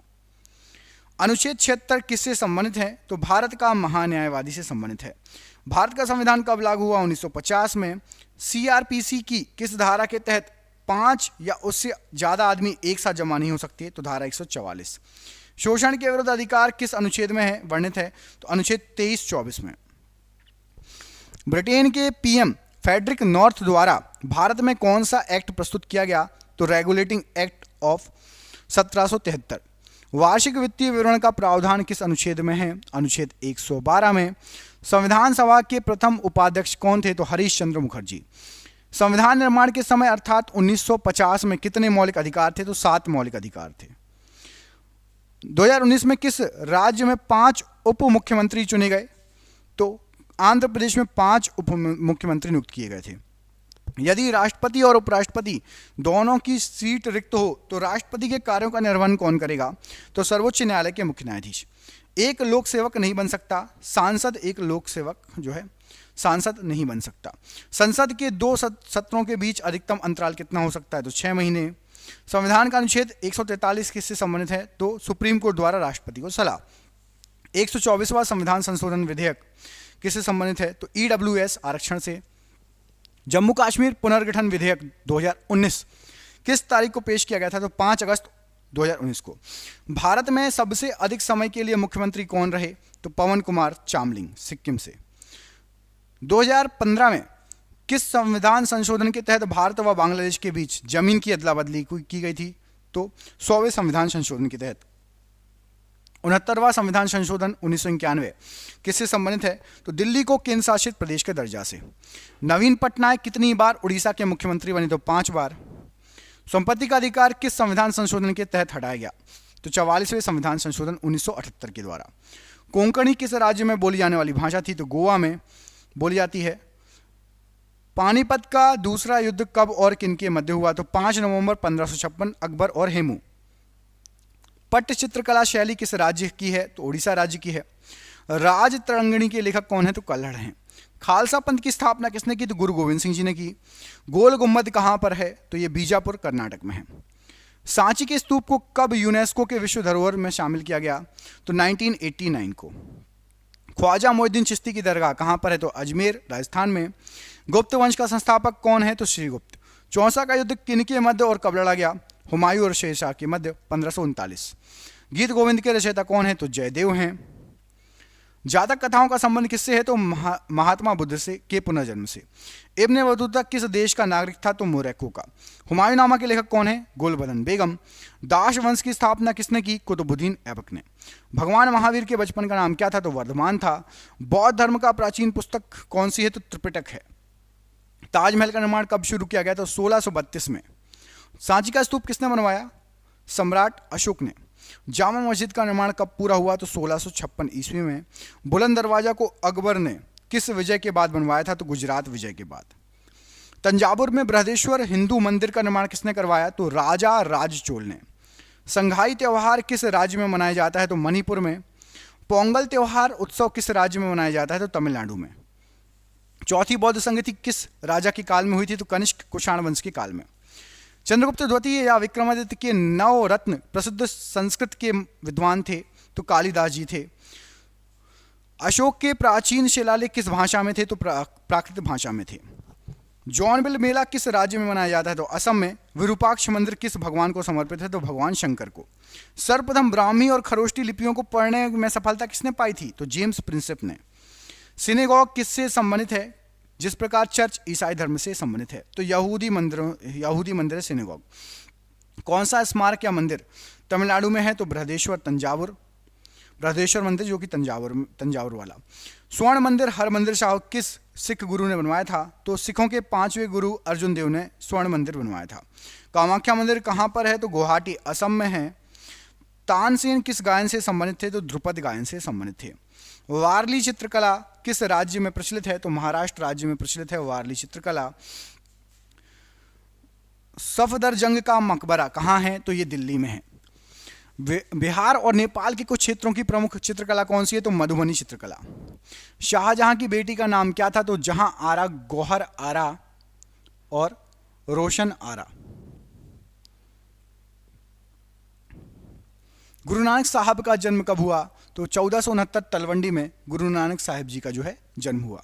अनुच्छेद 76 किससे संबंधित है? तो भारत का महान्यायवादी से संबंधित है। भारत का संविधान कब लागू हुआ? 1950 में। CRPC की किस धारा के तहत 5 या उससे ज्यादा आदमी एक साथ जमा नहीं हो सकते? तो धारा 144। शोषण के विरुद्ध अधिकार किस अनुच्छेद में है वर्णित है? तो अनुच्छेद 23-24 में। ब्रिटेन के PM फेडरिक नॉर्थ द्वारा भारत में कौन सा एक्ट प्रस्तुत किया गया? तो रेगुलेटिंग एक्ट ऑफ 1773। वार्षिक वित्तीय विवरण का प्रावधान किस अनुच्छेद में है? अनुच्छेद 112 में। संविधान सभा के प्रथम उपाध्यक्ष कौन थे? तो हरीश चंद्र मुखर्जी। संविधान निर्माण के समय अर्थात 1950 में कितने मौलिक अधिकार थे? तो 7 मौलिक अधिकार थे। 2019 में किस राज्य में 5 उप मुख्यमंत्री चुने गए? तो आंध्र प्रदेश में 5 उप मुख्यमंत्री नियुक्त किए गए थे। यदि राष्ट्रपति और उपराष्ट्रपति दोनों की सीट रिक्त हो तो राष्ट्रपति के कार्यों का निर्वहन कौन करेगा? तो सर्वोच्च न्यायालय के मुख्य न्यायाधीश। एक लोक सेवक नहीं बन सकता सांसद, एक लोक सेवक जो है सांसद नहीं बन सकता। संसद के 2 सत्रों के बीच अधिकतम अंतराल कितना हो सकता है? तो 6 महीने। संविधान का अनुच्छेद 143 किससे संबंधित है? तो सुप्रीम कोर्ट द्वारा राष्ट्रपति को सलाह। 124वां संविधान संशोधन विधेयक किससे संबंधित है? तो EWS आरक्षण से। जम्मू कश्मीर पुनर्गठन विधेयक 2019 किस तारीख को पेश किया गया था? तो 5 अगस्त 2019 को। भारत में सबसे अधिक समय के लिए मुख्यमंत्री कौन रहे? तो पवन कुमार चामलिंग, सिक्किम से। 2015 में किस संविधान संशोधन के तहत भारत व बांग्लादेश के बीच जमीन की अदला बदली की गई थी? तो 100वें संविधान संशोधन के तहत। 69वां संविधान संशोधन 1991 किससे संबंधित है? तो दिल्ली को केंद्र शासित प्रदेश के दर्जा से। नवीन पटनायक कितनी बार उड़ीसा के मुख्यमंत्री बने? तो 5 बार। संपत्ति का अधिकार किस संविधान संशोधन के तहत हटाया गया? तो 44वें संविधान संशोधन 1978 के द्वारा। कोंकणी किस राज्य में बोली जाने वाली भाषा थी? तो गोवा में बोली जाती है। पानीपत का दूसरा युद्ध कब और किनके मध्य हुआ? तो 5 नवंबर 1556, अकबर और हेमू। पट्ट चित्रकला शैली किस राज्य की है? तो उड़ीसा राज्य की है। राज तरंगिणी के लेखक कौन है? तो कल्हड़ हैं। खालसा पंथ की स्थापना किसने की? तो गुरु गोविंद सिंह जी ने की। गोल गुम्बद कहाँ पर है? तो ये बीजापुर कर्नाटक में है। सांची के स्तूप को कब यूनेस्को के विश्व धरोहर में शामिल किया गया? तो 1989 को। ख्वाजा मोइनुद्दीन चिश्ती की दरगाह कहाँ पर है? तो अजमेर, राजस्थान में। गुप्त वंश का संस्थापक कौन है? तो श्रीगुप्त। चौसा का युद्ध किनके मध्य और कब लड़ा गया? हुमायूं और शेरशाह के मध्य, 1539। गीत गोविंद के रचयिता कौन है? तो जयदेव हैं। जातक कथाओं का संबंध किससे है? तो महात्मा बुद्ध से के पुनर्जन्म से। इब्ने बतूता किस देश का नागरिक था? तो मोरक्को का। हुमायूंनामा के लेखक कौन है? गुलबदन बेगम। दास वंश की स्थापना किसने की? कुतुबुद्दीन ऐबक ने। भगवान महावीर के बचपन का नाम क्या था? तो वर्धमान था। बौद्ध धर्म का प्राचीन पुस्तक कौन सी है? तो त्रिपिटक है। ताजमहल का निर्माण कब शुरू किया गया? तो 1632 में। सांची का स्तूप किसने बनवाया? सम्राट अशोक ने। जामा मस्जिद का निर्माण कब पूरा हुआ? तो 1656 ईस्वी में। बुलंद दरवाजा को अकबर ने किस विजय के बाद बनवाया था? तो गुजरात विजय के बाद। तंजावुर में बृहदेश्वर हिंदू मंदिर का निर्माण किसने करवाया? तो राजा राजचोल ने। संघाई त्योहार किस राज्य में मनाया जाता है? तो मणिपुर में। पोंगल त्योहार उत्सव किस राज्य में मनाया जाता है? तो तमिलनाडु में। चौथी बौद्ध संगति किस राजा के काल में हुई थी? तो कनिष्क कुषाण वंश के काल में। चंद्रगुप्त द्वितीय या विक्रमादित्य के 9 रत्न प्रसिद्ध संस्कृत के विद्वान थे? तो कालिदास जी थे। अशोक के प्राचीन शिलालेख किस भाषा में थे? तो प्राकृत भाषा में थे। जौनबिल मेला किस राज्य में मनाया जाता है? तो असम में। विरूपाक्ष मंदिर किस भगवान को समर्पित है? तो भगवान शंकर को। सर्वप्रथम ब्राह्मी और खरोष्टी लिपियों को पढ़ने में सफलता किसने पाई थी? तो जेम्स प्रिंसेप ने। सिनेगॉग किससे संबंधित है? जिस प्रकार चर्च ईसाई धर्म से संबंधित है? तो यहूदी मंदिर है सिनेगॉग। कौन सा स्मारक या मंदिर तमिलनाडु में है? तो बृहदेश्वर मंदिर, जो कि तंजावुर वाला। स्वर्ण मंदिर हरमंदिर साहिब किस सिख गुरु ने बनवाया था? तो सिखों के 5वें गुरु अर्जुन देव ने स्वर्ण मंदिर बनवाया था। कामाख्या मंदिर कहाँ पर है? तो गुवाहाटी, असम में है। तानसेन किस गायन से संबंधित थे? तो ध्रुपद गायन से संबंधित थे। वारली चित्रकला किस राज्य में प्रचलित है? तो महाराष्ट्र राज्य में प्रचलित है वारली चित्रकला। सफदरजंग का मकबरा कहाँ है? तो ये दिल्ली में है। बिहार और नेपाल के कुछ क्षेत्रों की प्रमुख चित्रकला कौन सी है? तो मधुबनी चित्रकला। शाहजहां की बेटी का नाम क्या था? तो जहां आरा, गौहर आरा और रोशन आरा। गुरु नानक साहब का जन्म कब हुआ? तो 1469 तलवंडी में गुरु नानक साहिब जी का जो है जन्म हुआ।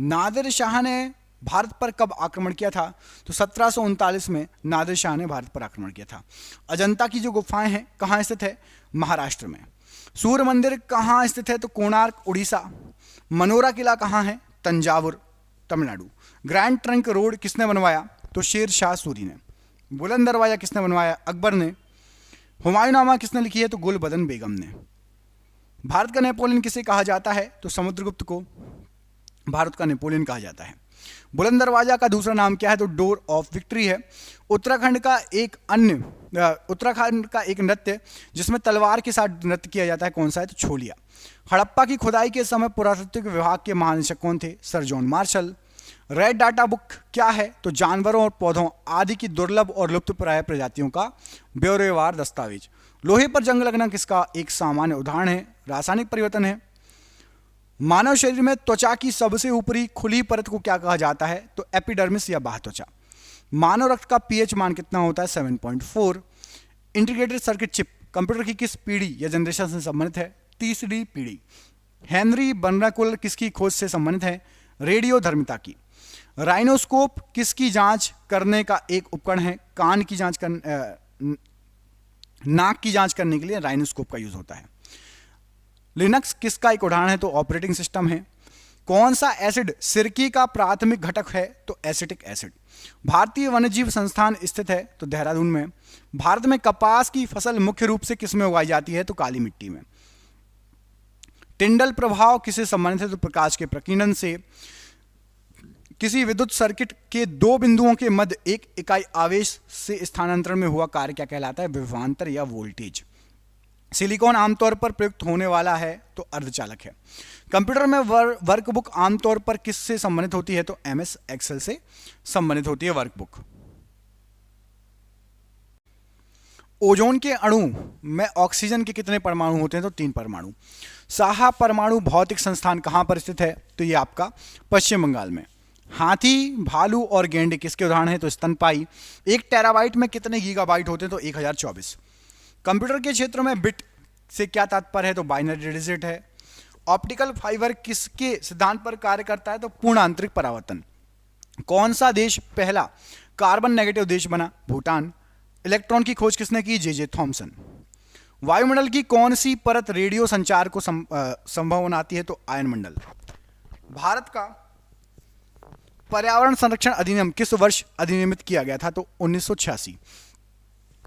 नादिर शाह ने भारत पर कब आक्रमण किया था? तो 1739 में नादिर शाह ने भारत पर आक्रमण किया था। अजंता की जो गुफाएं हैं कहाँ स्थित है? महाराष्ट्र में। सूर्य मंदिर कहाँ स्थित है? तो कोणार्क, उड़ीसा। मनोरा किला कहाँ है? Thanjavur, Tamil Nadu. Grand trunk road किसने बनवाया? तो शेर शाह सूरी ने। बुलंद दरवाजा किसने बनवाया? अकबर ने। हुमायूंनामा किसने लिखी है? तो गुलबदन बेगम ने। भारत का नेपोलियन किसे कहा जाता है? तो समुद्रगुप्त को भारत का नेपोलियन कहा जाता है। बुलंद दरवाजा का दूसरा नाम क्या है? तो डोर ऑफ विक्ट्री है। उत्तराखंड का एक नृत्य जिसमें तलवार के साथ नृत्य किया जाता है कौन सा है? तो छोलिया। हड़प्पा की खुदाई के समय पुरातत्व विभाग के महानिदेशक कौन थे? Sir John Marshall. Red data book क्या है? तो जानवरों और पौधों आदि की दुर्लभ और लुप्तप्राय प्रजातियों का ब्यौरेवार दस्तावेज। लोहे पर जंग लगना किसका एक सामान्य उदाहरण है? रासायनिक परिवर्तन है। मानव शरीर में त्वचा की सबसे ऊपरी खुली परत को क्या कहा जाता है? तो एपिडर्मिस या बाह्य त्वचा। मानव रक्त का पीएच मान कितना होता है? 7.4। इंटीग्रेटेड सर्किट चिप कंप्यूटर की किस पीढ़ी या जनरेशन से संबंधित है? तीसरी पीढ़ी। हेनरी बर्नाकुलर किसकी खोज से संबंधित है? रेडियो धर्मिता की। राइनोस्कोप किसकी जांच करने का एक उपकरण है? कान की जांच कर नाक की जांच करने के लिए राइनोस्कोप का यूज होता है। लिनक्स किसका एक उदाहरण है? तो ऑपरेटिंग सिस्टम है। कौन सा एसिड सिरकी का प्राथमिक घटक है? तो एसिटिक एसिड। भारतीय वन्यजीव संस्थान स्थित है? तो देहरादून में। भारत में कपास की फसल मुख्य रूप से किसमें उगाई जाती है? तो काली मिट्टी में। टिंडल प्रभाव किससे संबंधित है? तो प्रकाश के प्रकीर्णन से। किसी विद्युत सर्किट के दो बिंदुओं के मध्य एक इकाई आवेश से स्थानांतरण में हुआ कार्य क्या कहलाता है? विभवांतर या वोल्टेज। सिलिकॉन आमतौर पर प्रयुक्त होने वाला है? तो अर्धचालक है। कंप्यूटर में वर्कबुक आमतौर पर किससे संबंधित होती है? तो एमएस एक्सेल से संबंधित होती है वर्कबुक। ओजोन के अणु में ऑक्सीजन के कितने परमाणु होते हैं? तो 3 परमाणु। साहा परमाणु भौतिक संस्थान कहां पर स्थित है? तो ये आपका पश्चिम बंगाल में। हाथी, भालू और गेंडे किसके उदाहरण है? तो स्तनपाई। 1 टेराबाइट में कितने गीगाबाइट होते हैं? तो 1024। कंप्यूटर के क्षेत्र में बिट से क्या तात्पर्य है? तो बाइनरी डिजिट है। ऑप्टिकल फाइबर किसके सिद्धांत पर कार्य करता है? तो पूर्ण आंतरिक परावर्तन। कौन सा देश पहला कार्बन नेगेटिव देश बना? भूटान। इलेक्ट्रॉन की खोज किसने की? J Thomson. वायुमंडल की कौन सी परत रेडियो संचार को संभव बनाती है? तो आयन मंडल। भारत का पर्यावरण संरक्षण अधिनियम किस वर्ष अधिनियमित किया गया था? तो 1986।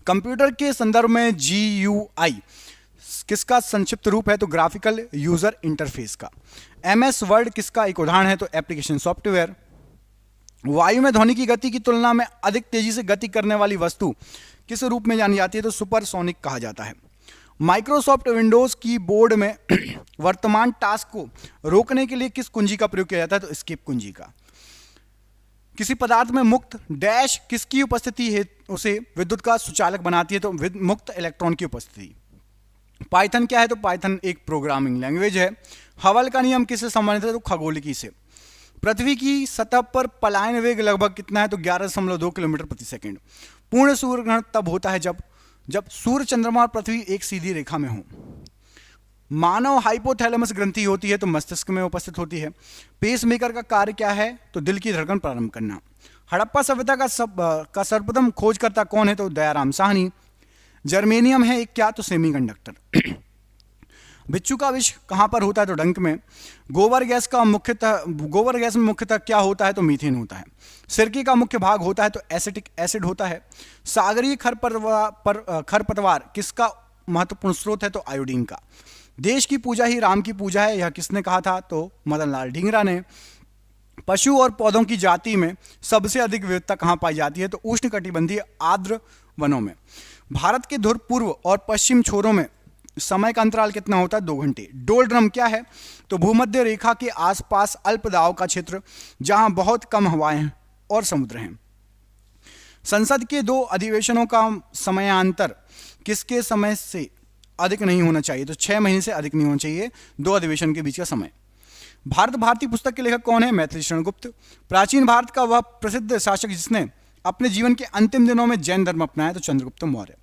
कंप्यूटर के संदर्भ में GUI किसका संक्षिप्त रूप है? तो ग्राफिकल यूजर इंटरफेस का। MS वर्ड किसका एक उदाहरण है? तो एप्लीकेशन सॉफ्टवेयर। वायु में ध्वनि की गति की तुलना में अधिक तेजी से गति करने वाली वस्तु किस रूप में जानी जाती है? तो सुपरसोनिक कहा जाता है। माइक्रोसॉफ्ट विंडोज की बोर्ड में वर्तमान टास्क को रोकने के लिए किस कुंजी का प्रयोग किया जाता है? तो एस्केप कुंजी का। किसी पदार्थ में मुक्त डैश किसकी उपस्थिति है उसे विद्युत का सुचालक बनाती है? तो मुक्त इलेक्ट्रॉन की उपस्थिति। पाइथन क्या है? तो पाइथन एक प्रोग्रामिंग लैंग्वेज है। हबल का नियम किससे संबंधित है? तो खगोलिकी से। पृथ्वी की सतह पर पलायन वेग लगभग कितना है? तो 11.2 किलोमीटर प्रति सेकंड। पूर्ण सूर्य ग्रहण तब होता है जब सूर्य, चंद्रमा और पृथ्वी एक सीधी रेखा में हो। मानव हाइपोथैलेमस ग्रंथि होती है? तो मस्तिष्क में उपस्थित होती है। पेसमेकर का कार्य क्या है? तो दिल की धड़कन प्रारंभ करना। हड़प्पा सभ्यता का सर्वप्रथम खोजकर्ता कौन है? तो दयाराम साहनी। जर्मेनियम है एक क्या? तो सेमीकंडक्टर। बिच्छू का विष कहां पर होता है? तो डंक में। गोबर गैस में मुख्यतः क्या होता है? तो मीथेन होता है। सिरके का मुख्य भाग होता है? तो एसिटिक एसिड होता है। सागरीय खरपतवार किसका महत्वपूर्ण स्रोत है? तो आयोडीन का। देश की पूजा ही राम की पूजा है, यह किसने कहा था? तो मदन लाल ढींगरा ने। पशु और पौधों की जाति में सबसे अधिक विविधता कहां पाई जाती है? तो उष्णकटिबंधीय आर्द्र वनों में। भारत के ध्रुव पूर्व और पश्चिम छोरों में समय का अंतराल कितना होता है? 2 घंटे। डोलड्रम क्या है? तो भूमध्य रेखा के आसपास अल्प दबाव का क्षेत्र जहां बहुत कम हवाएं और समुद्र हैं। संसद के 2 अधिवेशनों का समयांतर किसके समय से अधिक नहीं होना चाहिए? तो 6 महीने से अधिक नहीं होना चाहिए 2 अधिवेशन के बीच का समय। भारत भारती पुस्तक के लेखक कौन है? मैथिली शरण गुप्त। प्राचीन भारत का वह प्रसिद्ध शासक जिसने अपने जीवन के अंतिम दिनों में जैन धर्म अपनाया? तो चंद्रगुप्त मौर्य।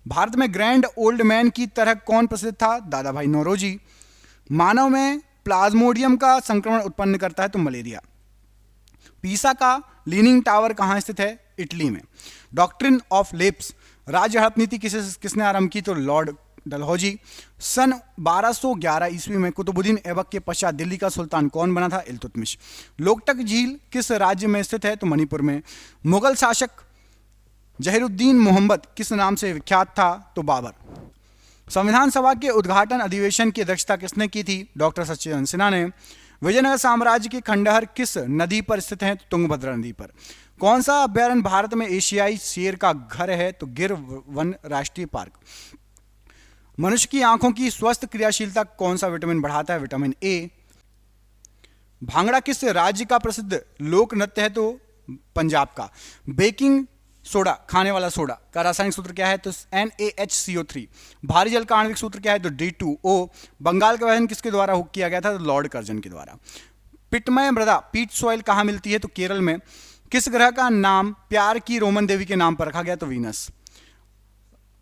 भारत में ग्रैंड ओल्ड मैन की तरह कौन प्रसिद्ध था? दादा भाई नौरोजी। मानव में प्लाज्मोडियम का संक्रमण उत्पन्न करता है? तो मलेरिया। पीसा का लीनिंग टावर कहां स्थित है? इटली में। डॉक्ट्रिन ऑफ लेप्स राज्य हड़प नीति किसने आरंभ की? तो लॉर्ड डलहौजी। सन 1211 ईस्वी में कुतुबुद्दीन ऐबक के पश्चात दिल्ली का सुल्तान कौन बना था? इल्तुतमिश। लोकटक झील किस राज्य में स्थित है? तो मणिपुर में। मुगल शासक जहीरुद्दीन मोहम्मद किस नाम से विख्यात था? तो बाबर। संविधान सभा के उद्घाटन अधिवेशन की अध्यक्षता किसने की थी? डॉक्टर सच्चिदानंद सिन्हा ने। विजयनगर साम्राज्य के खंडहर किस नदी पर स्थित हैं? तो तुंगभद्रा नदी पर। कौन सा अभ्यारण्य भारत में एशियाई शेर का घर है? तो गिर वन राष्ट्रीय पार्क। मनुष्य की आंखों की स्वस्थ क्रियाशीलता कौन सा विटामिन बढ़ाता है? Vitamin A. भांगड़ा किस राज्य का प्रसिद्ध लोक नृत्य है? तो पंजाब का। बेकिंग सोडा, खाने वाला सोडा का रासायनिक सूत्र क्या है? तो NaHCO3। भारी जल का आणविक सूत्र क्या है? तो D2O। बंगाल का विभाजन किसके द्वारा किया गया था? तो लॉर्ड कर्जन के द्वारा। पिटमय मृदा पीट सॉइल कहां मिलती है? तो केरल में। किस ग्रह का नाम प्यार की रोमन देवी के नाम पर रखा गया? तो वीनस।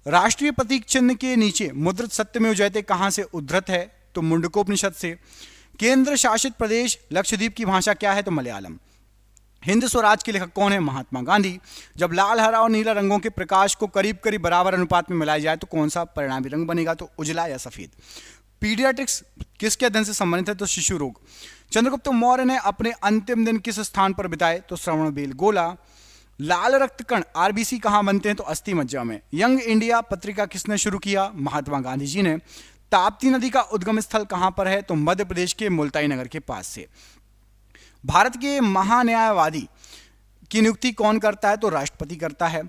राष्ट्रीय प्रतीक चिन्ह के नीचे मुद्रित सत्यमेव जयते कहां से उद्धृत है? तो मुंडकोपनिषद से। केंद्र शासित प्रदेश लक्षद्वीप की भाषा क्या है? तो मलयालम। हिंद स्वराज के लेखक कौन है? महात्मा गांधी। जब लाल, हरा और नीला रंगों के प्रकाश को करीब करीब बराबर अनुपात में मिलाया जाए तो कौन सा परिणामी रंग बनेगा? तो उजला या सफेद। पीडियाट्रिक्स किसके अध्ययन से संबंधित है? तो शिशु रोग। चंद्रगुप्त मौर्य ने अपने अंतिम दिन किस स्थान पर बिताए? तो श्रवणबेलगोला। लाल रक्त कण आरबीसी कहाँ बनते हैं? तो अस्थि मज्जा में। यंग इंडिया पत्रिका किसने शुरू किया? महात्मा गांधी जी ने। ताप्ती नदी का उद्गम स्थल कहाँ पर है? तो मध्य प्रदेश के मुल्ताई नगर के पास से। भारत के महान्यायवादी की नियुक्ति कौन करता है? तो राष्ट्रपति करता है।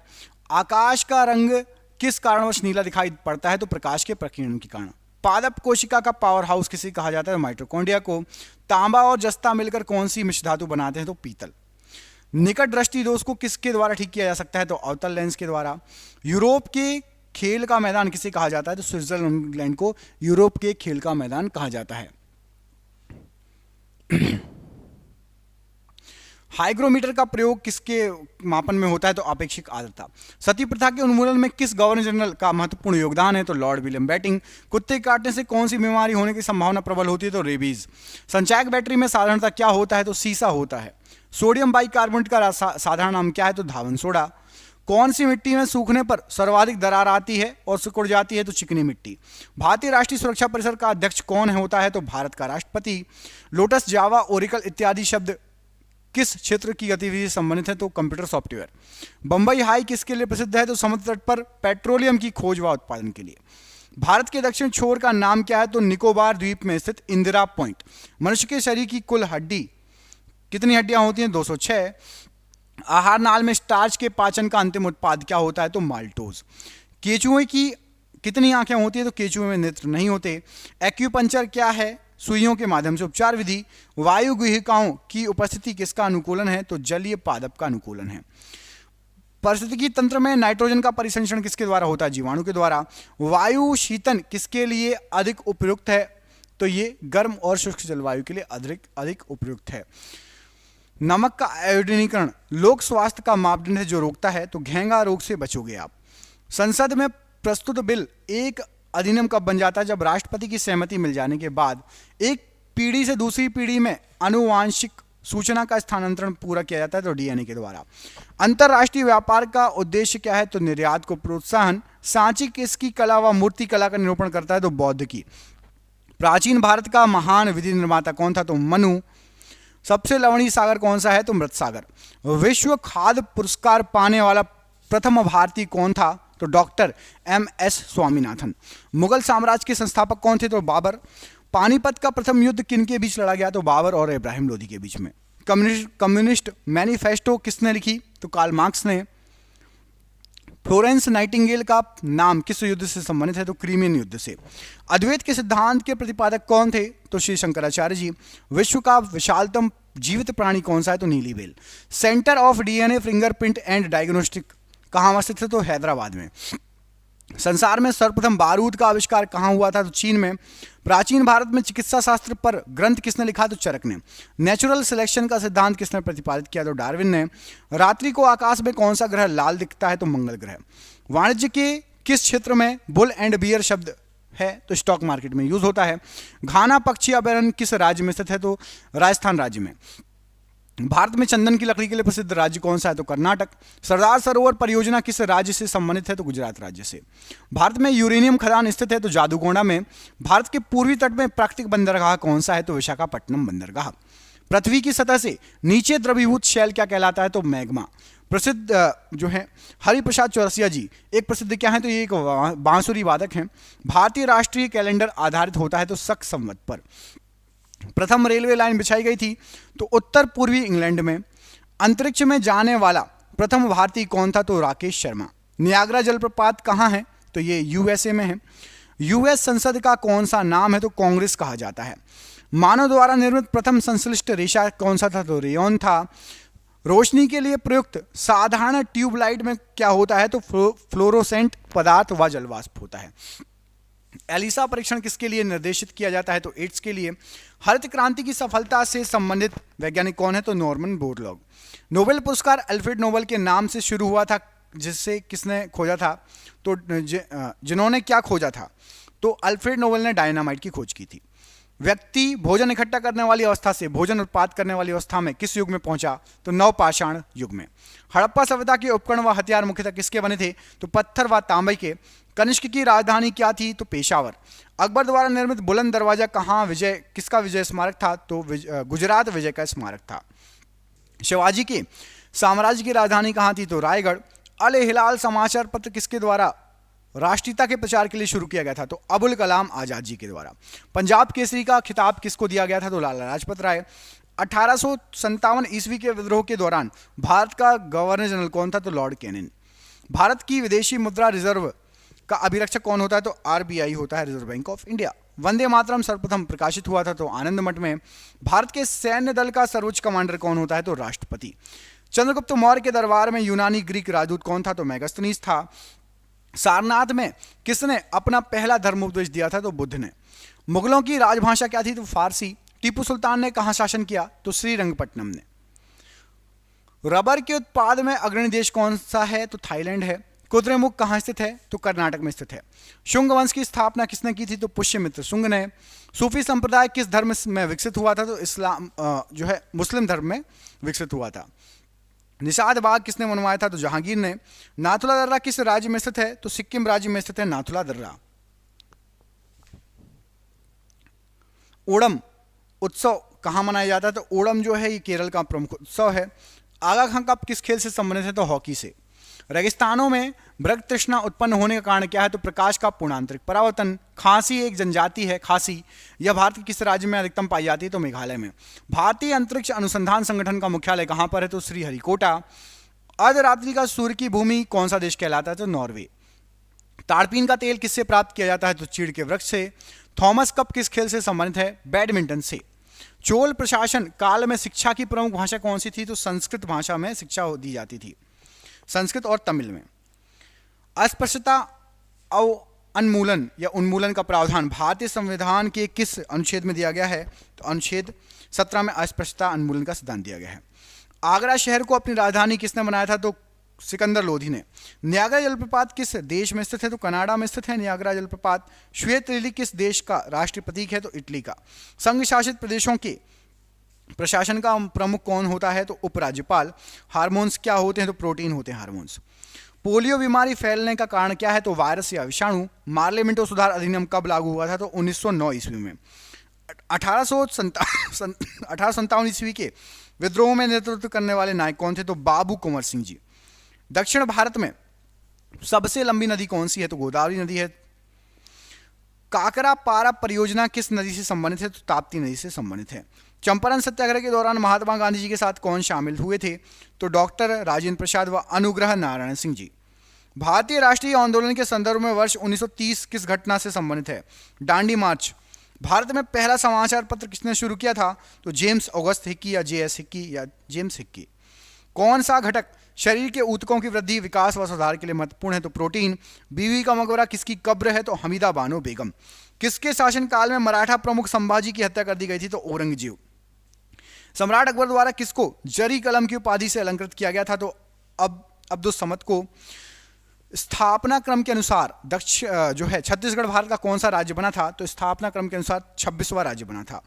आकाश का रंग किस कारणवश नीला दिखाई पड़ता है? तो प्रकाश के प्रकीर्णन के कारण। पादप कोशिका का पावर हाउस किसे कहा जाता है? माइटोकॉन्ड्रिया को। तांबा और जस्ता मिलकर कौन सी मिश्र धातु बनाते हैं? तो पीतल। निकट दृष्टि दोष को किसके द्वारा ठीक किया जा सकता है? तो अवतल लेंस के द्वारा। यूरोप के खेल का मैदान किसे कहा जाता है? तो स्विट्जरलैंड को यूरोप के खेल का मैदान कहा जाता है। हाइग्रोमीटर का प्रयोग किसके मापन में होता है? तो आपेक्षिक आर्द्रता। सती प्रथा के उन्मूलन में किस गवर्नर जनरल का महत्वपूर्ण योगदान है? तो लॉर्ड विलियम बेंटिंक। कुत्ते काटने से कौन सी बीमारी होने की संभावना प्रबल होती है? तो रेबीज। संचायक बैटरी में साधारणतः क्या होता है? तो सीसा होता है। सोडियम बाइकार्बोनेट का साधारण नाम क्या है? तो धावन सोडा। कौन सी मिट्टी में सूखने पर सर्वाधिक दरार आती है और सिकुड़ जाती है? तो चिकनी मिट्टी। भारतीय राष्ट्रीय सुरक्षा परिषद का अध्यक्ष कौन होता है? तो भारत का राष्ट्रपति। लोटस, जावा, ओरेकल इत्यादि शब्द किस क्षेत्र की गतिविधि से संबंधित है? तो कंप्यूटर सॉफ्टवेयर। बंबई हाई किसके लिए प्रसिद्ध है? तो समुद्र तट पर पेट्रोलियम की खोज व उत्पादन के लिए। भारत के दक्षिण छोर का नाम क्या है? तो निकोबार द्वीप में स्थित इंदिरा पॉइंट। मनुष्य के शरीर की कुल हड्डी कितनी हड्डियां होती हैं? 206। आहार नाल में स्टार्च के पाचन का अंतिम उत्पाद क्या होता है? तो माल्टोज। केचुए की कितनी आंखें होती है? तो केचुए में नेत्र नहीं होते। एक्यूपंक्चर क्या है? सुइयों के माध्यम से उपचार विधि। वायु गुहिकाओं की उपस्थिति किसका अनुकूलन है? तो जलीय पादप का अनुकूलन है। पारिस्थितिकी तंत्र में नाइट्रोजन का परिसंचरण किसके द्वारा होता है? जीवाणु के द्वारा। वायु शीतन किसके लिए अधिक उपयुक्त है? तो ये गर्म और शुष्क जलवायु के लिए अधिक उपयुक्त है। नमक का आयोडीनीकरण लोक स्वास्थ्य का मापदंड है जो रोकता है, तो घेंगा रोग से बचोगे आप। संसद में प्रस्तुत बिल एक अधिनियम कब बन जाता है? जब राष्ट्रपति की सहमति मिल जाने के बाद एक पीढ़ी से दूसरी पीढ़ी में आनुवांशिक सूचना का स्थानांतरण पूरा किया जाता है, तो डीएनए के द्वारा। अंतरराष्ट्रीय व्यापार का उद्देश्य क्या है? तो निर्यात को प्रोत्साहन। सांची किसकी कला व मूर्ति कला का निरूपण करता है? तो बौद्ध की। प्राचीन भारत का महान विधि निर्माता कौन था? तो मनु। सबसे लवणीय सागर कौन सा है? तो मृत सागर। विश्व खाद्य पुरस्कार पाने वाला प्रथम भारतीय कौन था? तो डॉक्टर एम.एस. स्वामीनाथन। मुगल साम्राज्य के संस्थापक कौन थे? तो बाबर। पानीपत का प्रथम युद्ध किन के बीच लड़ा गया? तो बाबर और इब्राहिम लोदी के बीच में। कम्युनिस्ट मैनिफेस्टो किसने लिखी? तो कार्ल मार्क्स ने। फ्लोरेंस नाइटिंगेल का नाम किस युद्ध से संबंधित है? तो क्रीमियन युद्ध से। अद्वैत के सिद्धांत के प्रतिपादक कौन थे? तो श्री शंकराचार्य जी। विश्व का विशालतम जीवित प्राणी कौन सा है? तो नीली whale. Centre of DNA fingerprint and diagnostic कहाँ स्थित है? तो हैदराबाद में। संसार में सर्वप्रथम बारूद का आविष्कार कहाँ हुआ था? तो चीन में। प्राचीन भारत में चिकित्सा शास्त्र पर ग्रंथ किसने लिखा? तो चरक ने। नेचुरल सिलेक्शन का सिद्धांत किसने प्रतिपादित किया? तो डार्विन ने। रात्रि को आकाश में कौन सा ग्रह लाल दिखता है? तो मंगल ग्रह। वाणिज्य के किस क्षेत्र में बुल एंड बियर शब्द है? तो स्टॉक मार्केट में यूज होता है। घाना पक्षी अभयारण्य किस राज्य में स्थित है? तो राजस्थान राज्य में। भारत में चंदन की लकड़ी के लिए प्रसिद्ध राज्य कौन सा है? तो कर्नाटक। सरदार सरोवर परियोजना किस राज्य से संबंधित है? तो गुजरात राज्य से। भारत में यूरेनियम खदान स्थित है? तो जादूगोंडा में। भारत के पूर्वी तट में प्राकृतिक बंदरगाह कौन सा है? तो विशाखापट्टनम बंदरगाह। पृथ्वी की सतह से नीचे द्रवीभूत शैल क्या कहलाता है? तो मैग्मा। प्रसिद्ध जो है हरिप्रसाद चौरसिया जी एक प्रसिद्ध क्या है? तो ये एक बांसुरी वादक हैं। भारतीय राष्ट्रीय कैलेंडर आधारित होता है तो शक संवत पर। प्रथम रेलवे लाइन बिछाई गई थी तो उत्तर पूर्वी इंग्लैंड में। अंतरिक्ष में जाने वाला प्रथम भारतीय कौन था? तो राकेश शर्मा। नियाग्रा जलप्रपात कहाँ है? तो ये यूएसए में है। यूएस संसद का कौन सा नाम है? तो कांग्रेस कहा जाता है। मानव द्वारा निर्मित प्रथम संश्लिष्ट रेशा कौन सा था? तो रेयॉन था। रोशनी के लिए प्रयुक्त साधारण ट्यूबलाइट में क्या होता है? तो फ्लोरोसेंट पदार्थ व जलवाष्प होता है। एलिसा परीक्षण किसके लिए निर्देशित किया जाता है? तो एड्स के लिए। हरित क्रांति की सफलता से संबंधित वैज्ञानिक कौन है? तो नॉर्मन बोरलॉग। नोबेल पुरस्कार अल्फ्रेड नोबेल के नाम से शुरू हुआ था, जिससे किसने खोजा था? तो जिन्होंने क्या खोजा था? तो अल्फ्रेड नोबेल ने डायनामाइट की खोज की थी। व्यक्ति भोजन इकट्ठा करने वाली अवस्था से भोजन उत्पाद करने वाली अवस्था में किस युग में पहुंचा? तो नवपाषाण युग में। हड़प्पा सभ्यता के उपकरण व हथियार मुख्यतः किसके बने थे? तो पत्थर व तांबे के। कनिष्क की राजधानी क्या थी? तो पेशावर। अकबर द्वारा निर्मित बुलंद दरवाजा कहाँ किसका विजय स्मारक था? तो गुजरात विजय का स्मारक था। शिवाजी के साम्राज्य की राजधानी कहाँ थी? तो रायगढ़। अल हिलाल समाचार पत्र किसके द्वारा राष्ट्रीयता के प्रचार के लिए शुरू किया गया था? तो अबुल कलाम आजाद जी के द्वारा। पंजाब केसरी का खिताब किसको दिया गया था? तो लाला लाजपत राय। 1857 ईस्वी के विद्रोह के दौरान भारत का गवर्नर जनरल कौन था? तो लॉर्ड कैनिंग। भारत की विदेशी मुद्रा रिजर्व का अभिरक्षक कौन होता है? तो आरबीआई होता है, reserve bank of India. Vande Mataram सर्वप्रथम प्रकाशित हुआ था तो आनंद मठ में। भारत के सैन्य दल का सर्वोच्च कमांडर कौन होता है? तो राष्ट्रपति। चंद्रगुप्त मौर्य के दरबार में यूनानी ग्रीक राजदूत कौन था? तो मेगास्थनीज था। सारनाथ में किसने अपना पहला धर्मोपदेश दिया था? तो बुद्ध ने। मुगलों की राजभाषा क्या थी? तो फारसी। टीपू सुल्तान ने कहां शासन किया? तो श्रीरंगपट्टनम ने। रबर के उत्पाद में अग्रणी देश कौन सा है? तो थाईलैंड है। कुद्रेमुख कहां स्थित है? तो कर्नाटक में स्थित है। शुंग वंश की स्थापना किसने की थी? तो पुष्यमित्र शुंग ने। सूफी संप्रदाय किस धर्म में विकसित हुआ था? तो इस्लाम मुस्लिम धर्म में विकसित हुआ था। निषाद बाग किसने बनवाया था? तो जहांगीर ने। नाथुला दर्रा किस राज्य में स्थित है? तो सिक्किम राज्य में स्थित है नाथुला दर्रा। ओणम उत्सव कहां मनाया जाता है? तो ओणम जो है ये केरल का प्रमुख उत्सव है। आगा खां कप किस खेल से संबंधित है? तो हॉकी से। रेगिस्तानों में मृग तृष्णा उत्पन्न होने का कारण क्या है? तो प्रकाश का पूर्णांतरिक परावर्तन। खासी एक जनजाति है, खासी। यह भारत के किस राज्य में अधिकतम पाई जाती है? तो मेघालय में। भारतीय अंतरिक्ष अनुसंधान संगठन का मुख्यालय कहां पर है? तो श्रीहरिकोटा। अर्धरात्रि का सूर्य की भूमि कौन सा देश कहलाता है? तो नॉर्वे। ताड़पीन का तेल किससे प्राप्त किया जाता है? तो चीड़ के वृक्ष से। थॉमस कप किस खेल से संबंधित है? बैडमिंटन से। चोल प्रशासन काल में शिक्षा की प्रमुख भाषा कौन सी थी? तो संस्कृत भाषा में शिक्षा दी जाती थी, संस्कृत और तमिल में। अस्पृश्यता या उन्मूलन का प्रावधान भारतीय संविधान के किस अनुच्छेद में दिया गया है? तो अनुच्छेद 17 में अस्पृश्यता उन्मूलन का सिद्धांत दिया गया है। आगरा शहर को अपनी राजधानी किसने बनाया था? तो सिकंदर लोधी ने। नियाग्रा जलप्रपात किस देश में स्थित है? तो कनाडा में स्थित है नियाग्रा जलप्रपात। श्वेत लिली किस देश का राष्ट्रीय प्रतीक है? तो इटली का। संघ शासित प्रदेशों के प्रशासन का प्रमुख कौन होता है? तो उपराज्यपाल। हार्मोन्स क्या होते हैं? तो प्रोटीन होते हैं हार्मोन्स। पोलियो बीमारी फैलने का कारण क्या है? तो वायरस या विषाणु। मार्ले मिंटो सुधार अधिनियम कब लागू हुआ था? तो 1909 ईस्वी में। 1857 ईस्वी के विद्रोह में नेतृत्व करने वाले नायक कौन थे? तो बाबू कुंवर सिंह जी। दक्षिण भारत में सबसे लंबी नदी कौन सी है? तो गोदावरी नदी है। काकरा पारा परियोजना किस नदी से संबंधित है? तो ताप्ती नदी से संबंधित है। चंपारण सत्याग्रह के दौरान महात्मा गांधी जी के साथ कौन शामिल हुए थे? तो डॉक्टर राजेंद्र प्रसाद व अनुग्रह नारायण सिंह जी। भारतीय राष्ट्रीय आंदोलन के संदर्भ में वर्ष 1930 किस घटना से संबंधित है? दांडी मार्च। भारत में पहला समाचार पत्र किसने शुरू किया था? तो जेम्स ऑगस्ट हिक्की या जेएस हिक्की या जेम्स हिक्की। कौन सा घटक शरीर के ऊतकों की वृद्धि, विकास व सुधार के लिए महत्वपूर्ण है? तो प्रोटीन। बीवी का मकबरा किसकी कब्र है? तो हमीदा बानो बेगम। किसके शासनकाल में मराठा प्रमुख संभाजी की हत्या कर दी गई थी? तो औरंगजेब। सम्राट अकबर द्वारा किसको जरी कलम की उपाधि से अलंकृत किया गया था? तो अब्दुस समद को। स्थापना क्रम के अनुसार छत्तीसगढ़ भारत का कौन सा राज्य बना था? तो स्थापना क्रम के अनुसार 26वां राज्य बना था।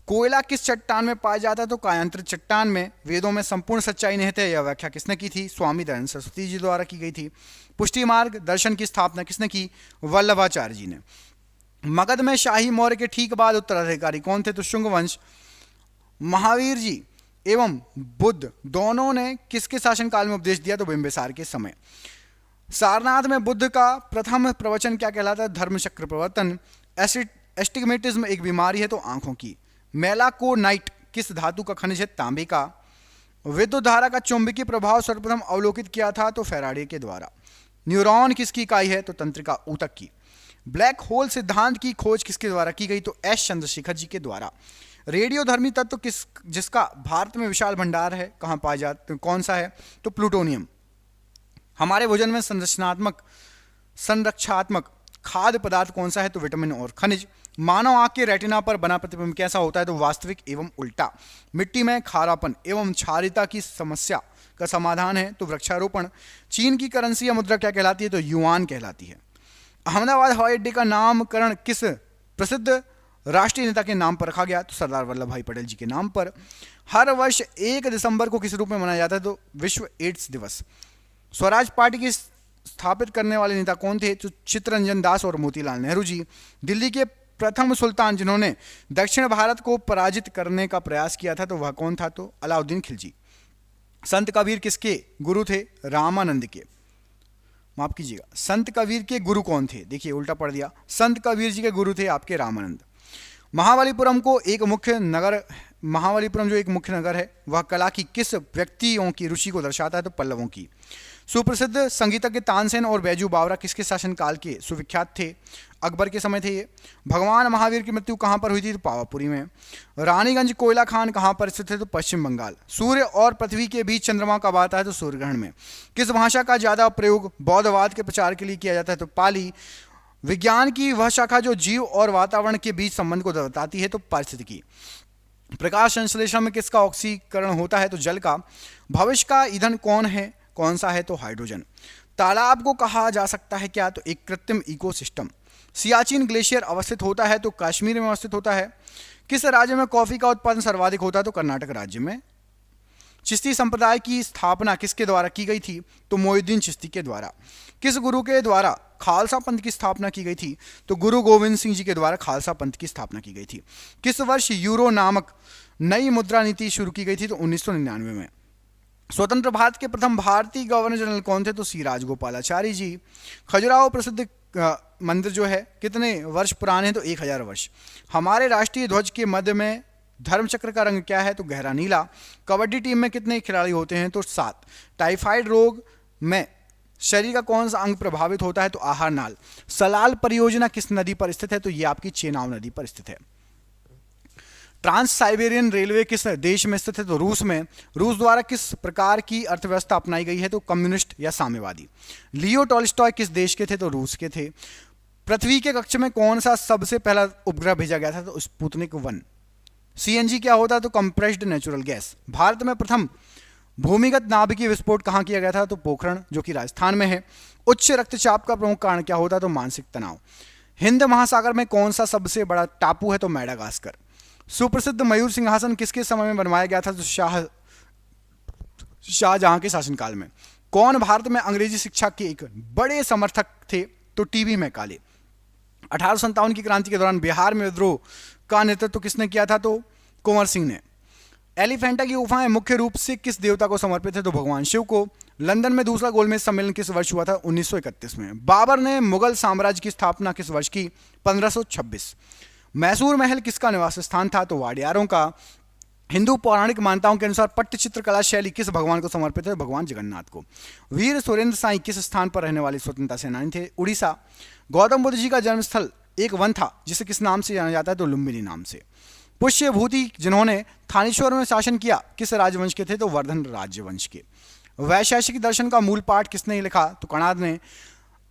कोयला किस चट्टान में पाया जाता है? तो कायांत्रित चट्टान में। वेदों में संपूर्ण सच्चाई निहित है, यह व्याख्या किसने की थी? स्वामी दयानंद सरस्वती जी द्वारा की गई थी। पुष्टि मार्ग दर्शन की स्थापना किसने की? वल्लभाचार्य जी ने। मगध में शाही मौर्य के ठीक बाद उत्तराधिकारी कौन थे? तो शुंग वंश। महावीर जी एवं बुद्ध दोनों ने किसके शासनकाल में उपदेश दिया? तो बिंबिसार के समय। सारनाथ में बुद्ध का प्रथम प्रवचन क्या कहलाता है? धर्मचक्र प्रवर्तन। एस्टिग्मेटिज्म एक बीमारी है, तो आंखों की। मेलाकोनाइट किस धातु का खनिज है? तांबे का। विद्युत धारा का चुंबकीय प्रभाव सर्वप्रथम अवलोकित किया था? तो फैराडे के द्वारा। न्यूरॉन किसकी इकाई है? तो तंत्रिका ऊतक की। ब्लैक होल सिद्धांत की खोज किसके द्वारा की गई? तो एस चंद्रशेखर जी के द्वारा। रेडियोधर्मी तत्व जिसका भारत में विशाल भंडार है, कहाँ पाया जाता, कौन सा है? तो प्लूटोनियम। हमारे भोजन में संरक्षात्मक खाद्य पदार्थ कौन सा है? तो विटामिन और खनिज। मानव आंख के रेटिना पर बना प्रतिबिंब कैसा होता है? तो वास्तविक एवं उल्टा। मिट्टी में खारापन एवं क्षारीयता की समस्या का समाधान है? तो वृक्षारोपण। चीन की करेंसी या मुद्रा क्या कहलाती है? तो युआन कहलाती है। अहमदाबाद हवाई अड्डे का नामकरण किस प्रसिद्ध राष्ट्रीय नेता के नाम पर रखा गया? तो सरदार वल्लभ भाई पटेल जी के नाम पर। हर वर्ष 1 दिसंबर को किस रूप में मनाया जाता है? तो विश्व एड्स दिवस। स्वराज पार्टी की स्थापित करने वाले नेता कौन थे? तो चित्तरंजन दास और मोतीलाल नेहरू जी। दिल्ली के प्रथम सुल्तान जिन्होंने दक्षिण भारत को पराजित करने का प्रयास किया था, तो वह कौन था? तो अलाउद्दीन खिलजी। संत कबीर किसके गुरु थे? रामानंद के। माफ कीजिएगा, संत कबीर के गुरु कौन थे? देखिए उल्टा पढ़ दिया, संत कबीर जी के गुरु थे आपके रामानंद। महाबलीपुरम जो एक मुख्य नगर है, वह कला की किस व्यक्तियों की रुचि को दर्शाता है? तो पल्लवों की। सुप्रसिद्ध संगीतज्ञ तानसेन और बैजू बावरा किसके शासनकाल के सुविख्यात थे? अकबर के समय थे ये। भगवान महावीर की मृत्यु कहाँ पर हुई थी? तो पावापुरी में। रानीगंज कोयला खान कहाँ पर स्थित है? तो पश्चिम बंगाल। सूर्य और पृथ्वी के बीच चंद्रमा कब आता है? तो सूर्यग्रहण में। किस भाषा का ज्यादा प्रयोग बौद्धवाद के प्रचार के लिए किया जाता है? तो पाली। विज्ञान की वह शाखा जो जीव और वातावरण के बीच संबंध को बताती है? तो पारिस्थितिकी। प्रकाश संश्लेषण में किसका ऑक्सीकरण होता है? तो जल का। भविष्य का ईंधन कौन सा है? तो हाइड्रोजन। तालाब को कहा जा सकता है क्या? तो एक कृत्रिम इकोसिस्टम। सियाचिन ग्लेशियर अवस्थित होता है? तो कश्मीर में अवस्थित होता है। किस राज्य में कॉफी का उत्पादन सर्वाधिक होता है? तो कर्नाटक राज्य में। चिश्ती संप्रदाय की स्थापना किसके द्वारा की गई थी? तो मोइनुद्दीन चिश्ती के द्वारा। किस गुरु के द्वारा खालसा पंथ की स्थापना की गई थी? तो गुरु गोविंद सिंह जी के द्वारा खालसा पंथ की स्थापना की गई थी। किस वर्ष यूरो नामक नई मुद्रा नीति शुरू की गई थी? तो 1999 में। स्वतंत्र भारत के प्रथम भारतीय गवर्नर जनरल कौन थे? तो सी राजगोपालाचारी जी। खजुराहो प्रसिद्ध मंदिर जो है कितने वर्ष पुराने हैं? तो 1000 वर्ष। हमारे राष्ट्रीय ध्वज के मध्य में धर्मचक्र का रंग क्या है? तो गहरा नीला। कबड्डी टीम में कितने खिलाड़ी होते हैं? तो 7। टाइफाइड रोग में शरीर का कौन सा अंग प्रभावित होता है? तो आहार नाल। सलाल परियोजना किस नदी पर स्थित है? तो ये आपकी चेनाब नदी पर स्थित है। ट्रांस साइबेरियन रेलवे किस देश में स्थित है? तो रूस में। रूस द्वारा किस प्रकार की अर्थव्यवस्था अपनाई गई है? तो कम्युनिस्ट या साम्यवादी। लियो टॉल्स्टॉय किस देश के थे? तो रूस के थे। पृथ्वी के कक्ष में कौन सा सबसे पहला उपग्रह भेजा गया था? तो स्पुतनिक 1। सीएनजी क्या होता है? तो कंप्रेस्ड नेचुरल गैस। भारत में प्रथम भूमिगत नाभिकीय विस्फोट कहाँ किया गया था? तो पोखरण जो कि राजस्थान में है। उच्च रक्तचाप का प्रमुख कारण क्या होता है? तो मानसिक तनाव। हिंद महासागर में कौन सा सबसे बड़ा टापू है? तो मैडागास्कर। सुप्रसिद्ध मयूर सिंहासन किसके समय में बनवाया गया था? तो शाहजहां के शासनकाल में। कौन भारत में अंग्रेजी शिक्षा के एक बड़े समर्थक थे? तो टीबी मैकाले। 1857 की क्रांति के दौरान बिहार में विद्रोह का नेतृत्व किसने किया था? तो कुंवर सिंह ने। एलिफेंटा की गुफाएं मुख्य रूप से किस देवता को समर्पित है? तो भगवान शिव को। लंदन में दूसरा गोलमेज सम्मेलन किस वर्ष हुआ था? 1931 में। बाबर ने मुगल साम्राज्य की स्थापना किस वर्ष की? 1526। मैसूर महल किसका निवास स्थान था? तो वाडियारों का। हिंदू पौराणिक मान्यताओं के अनुसार पट्टचित्र कला शैली किस भगवान को समर्पित है? भगवान जगन्नाथ को। वीर सुरेंद्र साई किस स्थान पर रहने वाले स्वतंत्रता सेनानी थे? उड़ीसा। गौतम बुद्ध जी का जन्मस्थल एक वन था जिसे किस नाम से जाना जाता है? तो लुम्बिनी नाम से। पुष्यभूति जिन्होंने थानेश्वर में शासन किया किस राजवंश के थे? तो वर्धन राज्यवंश के। वैशेषिक दर्शन का मूल पाठ किसने लिखा? तो कणाद ने।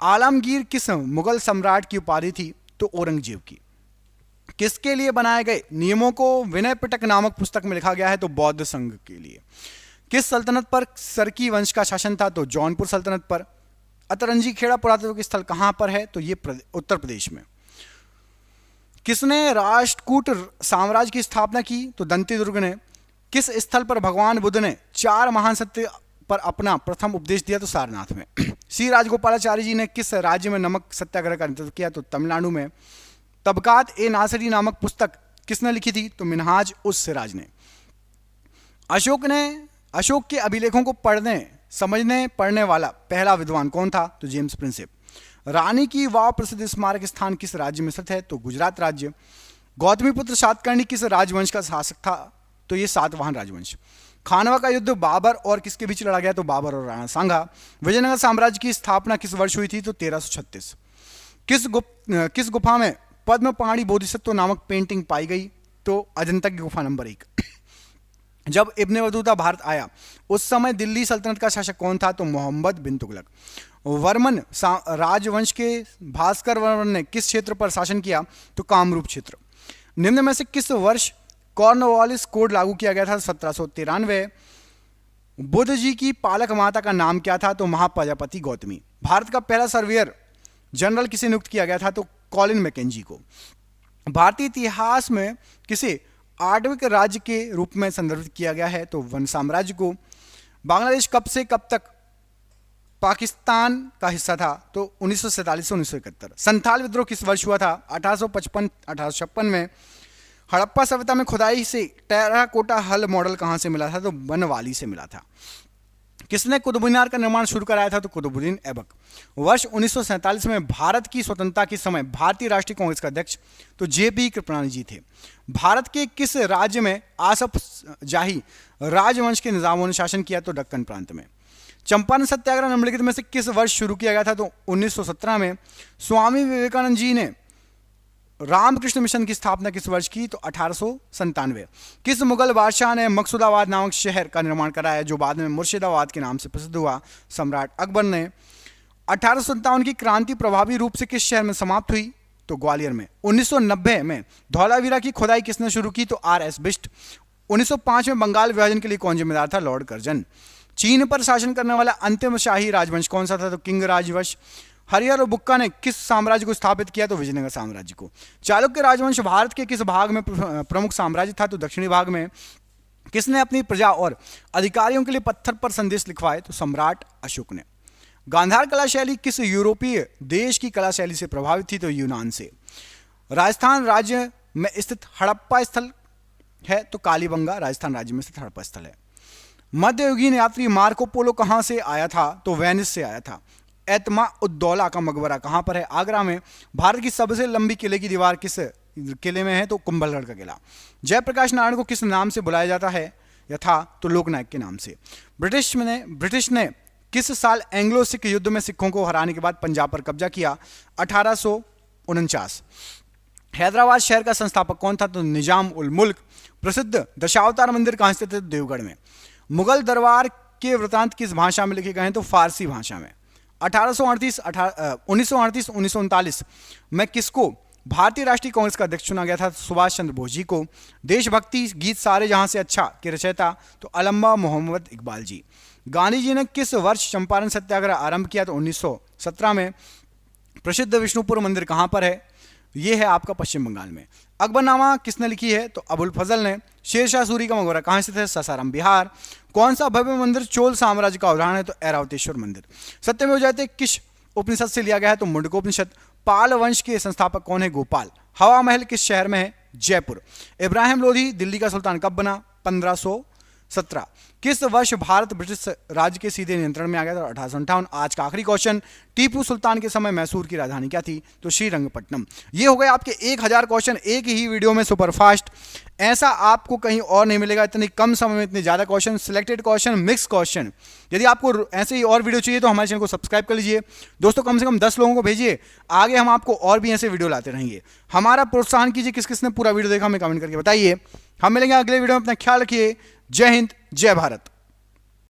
आलमगीर किस मुगल सम्राट की उपाधि थी? तो औरंगजेब की। किसके लिए बनाए गए नियमों को विनय पिटक नामक पुस्तक में लिखा गया है? तो बौद्ध संघ के लिए। किस सल्तनत पर सरकी वंश का शासन था? तो जौनपुर सल्तनत पर। अतरंजी खेड़ा पुरातत्व स्थल कहां पर है? तो ये उत्तर प्रदेश में। किसने राष्ट्रकूट साम्राज्य की स्थापना की? तो दंती दुर्ग ने। किस स्थल पर भगवान बुद्ध ने 4 महान सत्य पर अपना प्रथम उपदेश दिया? तो सारनाथ में। सी राजगोपालाचारी जी ने किस राज्य में नमक सत्याग्रह का नेतृत्व किया? तो तमिलनाडु में। तबकात ए नासरी नामक पुस्तक किसने लिखी थी? तो मिनहाज उस सिराज ने। अशोक के अभिलेखों को पढ़ने वाला पहला विद्वान कौन था? तो जेम्स प्रिंसेप। रानी की वाव प्रसिद्ध स्मारक स्थान किस राज्य में स्थित है? तो गुजरात राज्य। गौतमीपुत्र सातकर्णी किस राजवंश का शासक था? तो ये सातवाहन राजवंश। खानवा का युद्ध बाबर और किसके बीच लड़ा गया? तो बाबर और राणा सांगा। विजयनगर साम्राज्य की स्थापना किस वर्ष हुई थी? तो 1336। किस गुफा में पद्मपाणि बोधिसत्व नामक पेंटिंग पाई गई? तो अजंता की गुफा नंबर 1। जब इब्ने बतूता भारत आया उस समय दिल्ली सल्तनत का शासक कौन था? तो मोहम्मद बिन तुगलक। वर्मन राजवंश के भास्कर वर्मन ने किस क्षेत्र पर शासन किया? तो कामरूप क्षेत्र। निम्न में से किस वर्ष कॉर्नवालिस कोड लागू किया गया था? 1793। बुद्ध जी की पालक माता का नाम क्या था? तो महाप्रजापति गौतमी। भारत का पहला सर्वेयर जनरल किसे नियुक्त किया गया था? तो कॉलिन मैकेंजी को। भारतीय इतिहास में किसे आण्विक राज्य के रूप में संदर्भित किया गया है? तो वन साम्राज्य को। बांग्लादेश कब से कब तक पाकिस्तान का हिस्सा था? तो 1947 से 1971। संथाल विद्रोह किस वर्ष हुआ था? 1855 1856 में। हड़प्पा सभ्यता में खुदाई से टेराकोटा हल मॉडल कहां से मिला था? तो बनवाली से मिला था। किसने कुतुब मीनार का निर्माण शुरू कराया था? तो कुतुबुद्दीन ऐबक। वर्ष 1947 में भारत की स्वतंत्रता के समय भारतीय राष्ट्रीय कांग्रेस का अध्यक्ष तो जेपी कृपलानी जी थे। भारत के किस राज्य में आसफ जाही राजवंश के निजामों ने शासन किया? तो दक्कन प्रांत में। चंपारण सत्याग्रह निम्नलिखित में से किस वर्ष शुरू किया गया था? तो 1917 में। स्वामी विवेकानंद जी ने रामकृष्ण मिशन की स्थापना किस वर्ष की? तो 1897। किस मुगल बादशाह ने मकसूदाबाद नामक शहर का निर्माण कराया जो बाद में मुर्शिदाबाद के नाम से प्रसिद्ध हुआ? सम्राट अकबर ने। 1857 की क्रांति प्रभावी रूप से किस शहर में समाप्त हुई? तो ग्वालियर में। 1990 में धौलावीरा की खुदाई किसने शुरू की? तो आर.एस. बिष्ट। 1905 में बंगाल विभाजन के लिए कौन जिम्मेदार था? Lord Curzon. चीन पर शासन करने वाला अंतिम शाही राजवंश कौन सा था? तो किंग राजवंश। हरिहर और बुक्का ने किस साम्राज्य को स्थापित किया? तो विजयनगर साम्राज्य को। चालुक्य राजवंश भारत के किस भाग में प्रमुख साम्राज्य था? तो दक्षिणी भाग में। किसने अपनी प्रजा और अधिकारियों के लिए पत्थर पर संदेश लिखवाए? तो सम्राट अशोक ने। गांधार कला शैली किस यूरोपीय देश की कला शैली से प्रभावित थी? तो यूनान से। राजस्थान राज्य में स्थित हड़प्पा स्थल है? तो कालीबंगा राजस्थान राज्य में स्थित हड़प्पा स्थल है। मध्ययुगीन यात्री मार्को पोलो कहां से आया था? तो वेनिस से आया था। एतमा उद्दौला का मकबरा कहां पर है? आगरा में। भारत की सबसे लंबी किले की दीवार किस किले में है? तो कुंभलगढ़ का किला। जयप्रकाश नारायण को किस नाम से बुलाया जाता है या था? तो लोकनायक के नाम से। ब्रिटिश ने किस साल एंग्लो सिख युद्ध में सिखों को हराने के बाद पंजाब पर कब्जा किया? 1849। हैदराबाद शहर का संस्थापक कौन था? तो निजाम उल मुल्क। प्रसिद्ध दशावतार मंदिर कहां स्थित है? देवगढ़ में। मुगल दरबार के वृतांत किस भाषा में लिखे गए हैं? तो फारसी भाषा में। 1938-1939 में किसको भारतीय राष्ट्रीय कांग्रेस का अध्यक्ष चुना गया था? सुभाष चंद्र बोस जी को। देशभक्ति गीत सारे जहां से अच्छा के रचयिता? तो अल्लामा मोहम्मद इकबाल जी। गांधी जी ने किस वर्ष चंपारण सत्याग्रह आरंभ किया? तो 1917 में। प्रसिद्ध विष्णुपुर मंदिर कहां पर है? यह है आपका पश्चिम बंगाल में। अकबरनामा किसने लिखी है? तो अबुल फजल ने। शेरशाह सूरी का मकबरा कहां स्थित है? सासाराम बिहार। कौन सा भव्य मंदिर चोल साम्राज्य का उदाहरण है? तो ऐरावतेश्वर मंदिर। सत्यमेव जयते किस उपनिषद से लिया गया है? तो मुंडकोपनिषद। पाल वंश के संस्थापक कौन है? गोपाल। हवा महल किस शहर में है? जयपुर। इब्राहिम लोधी दिल्ली का सुल्तान कब बना? 1517। किस वर्ष भारत ब्रिटिश राज्य के सीधे नियंत्रण में आ गया था? 1858। आज का आखिरी क्वेश्चन, टीपू सुल्तान के समय मैसूर की राजधानी क्या थी? तो श्रीरंगपट्टनम। ये हो गए आपके 1000 क्वेश्चन एक ही वीडियो में सुपरफास्ट। ऐसा आपको कहीं और नहीं मिलेगा, इतनी कम समय में इतने ज़्यादा question, selected question, mix question. यदि आपको ऐसे ही और वीडियो चाहिए तो हमारे चैनल को सब्सक्राइब कर लीजिए दोस्तों, कम से कम 10 लोगों को भेजिए, आगे हम आपको और भी ऐसे वीडियो लाते रहेंगे। हमारा प्रोत्साहन कीजिए, किस किसने पूरा वीडियो देखा हमें कमेंट करके बताइए। हम मिलेंगे अगले वीडियो में, अपना ख्याल रखिए। जय हिंद, जय भारत।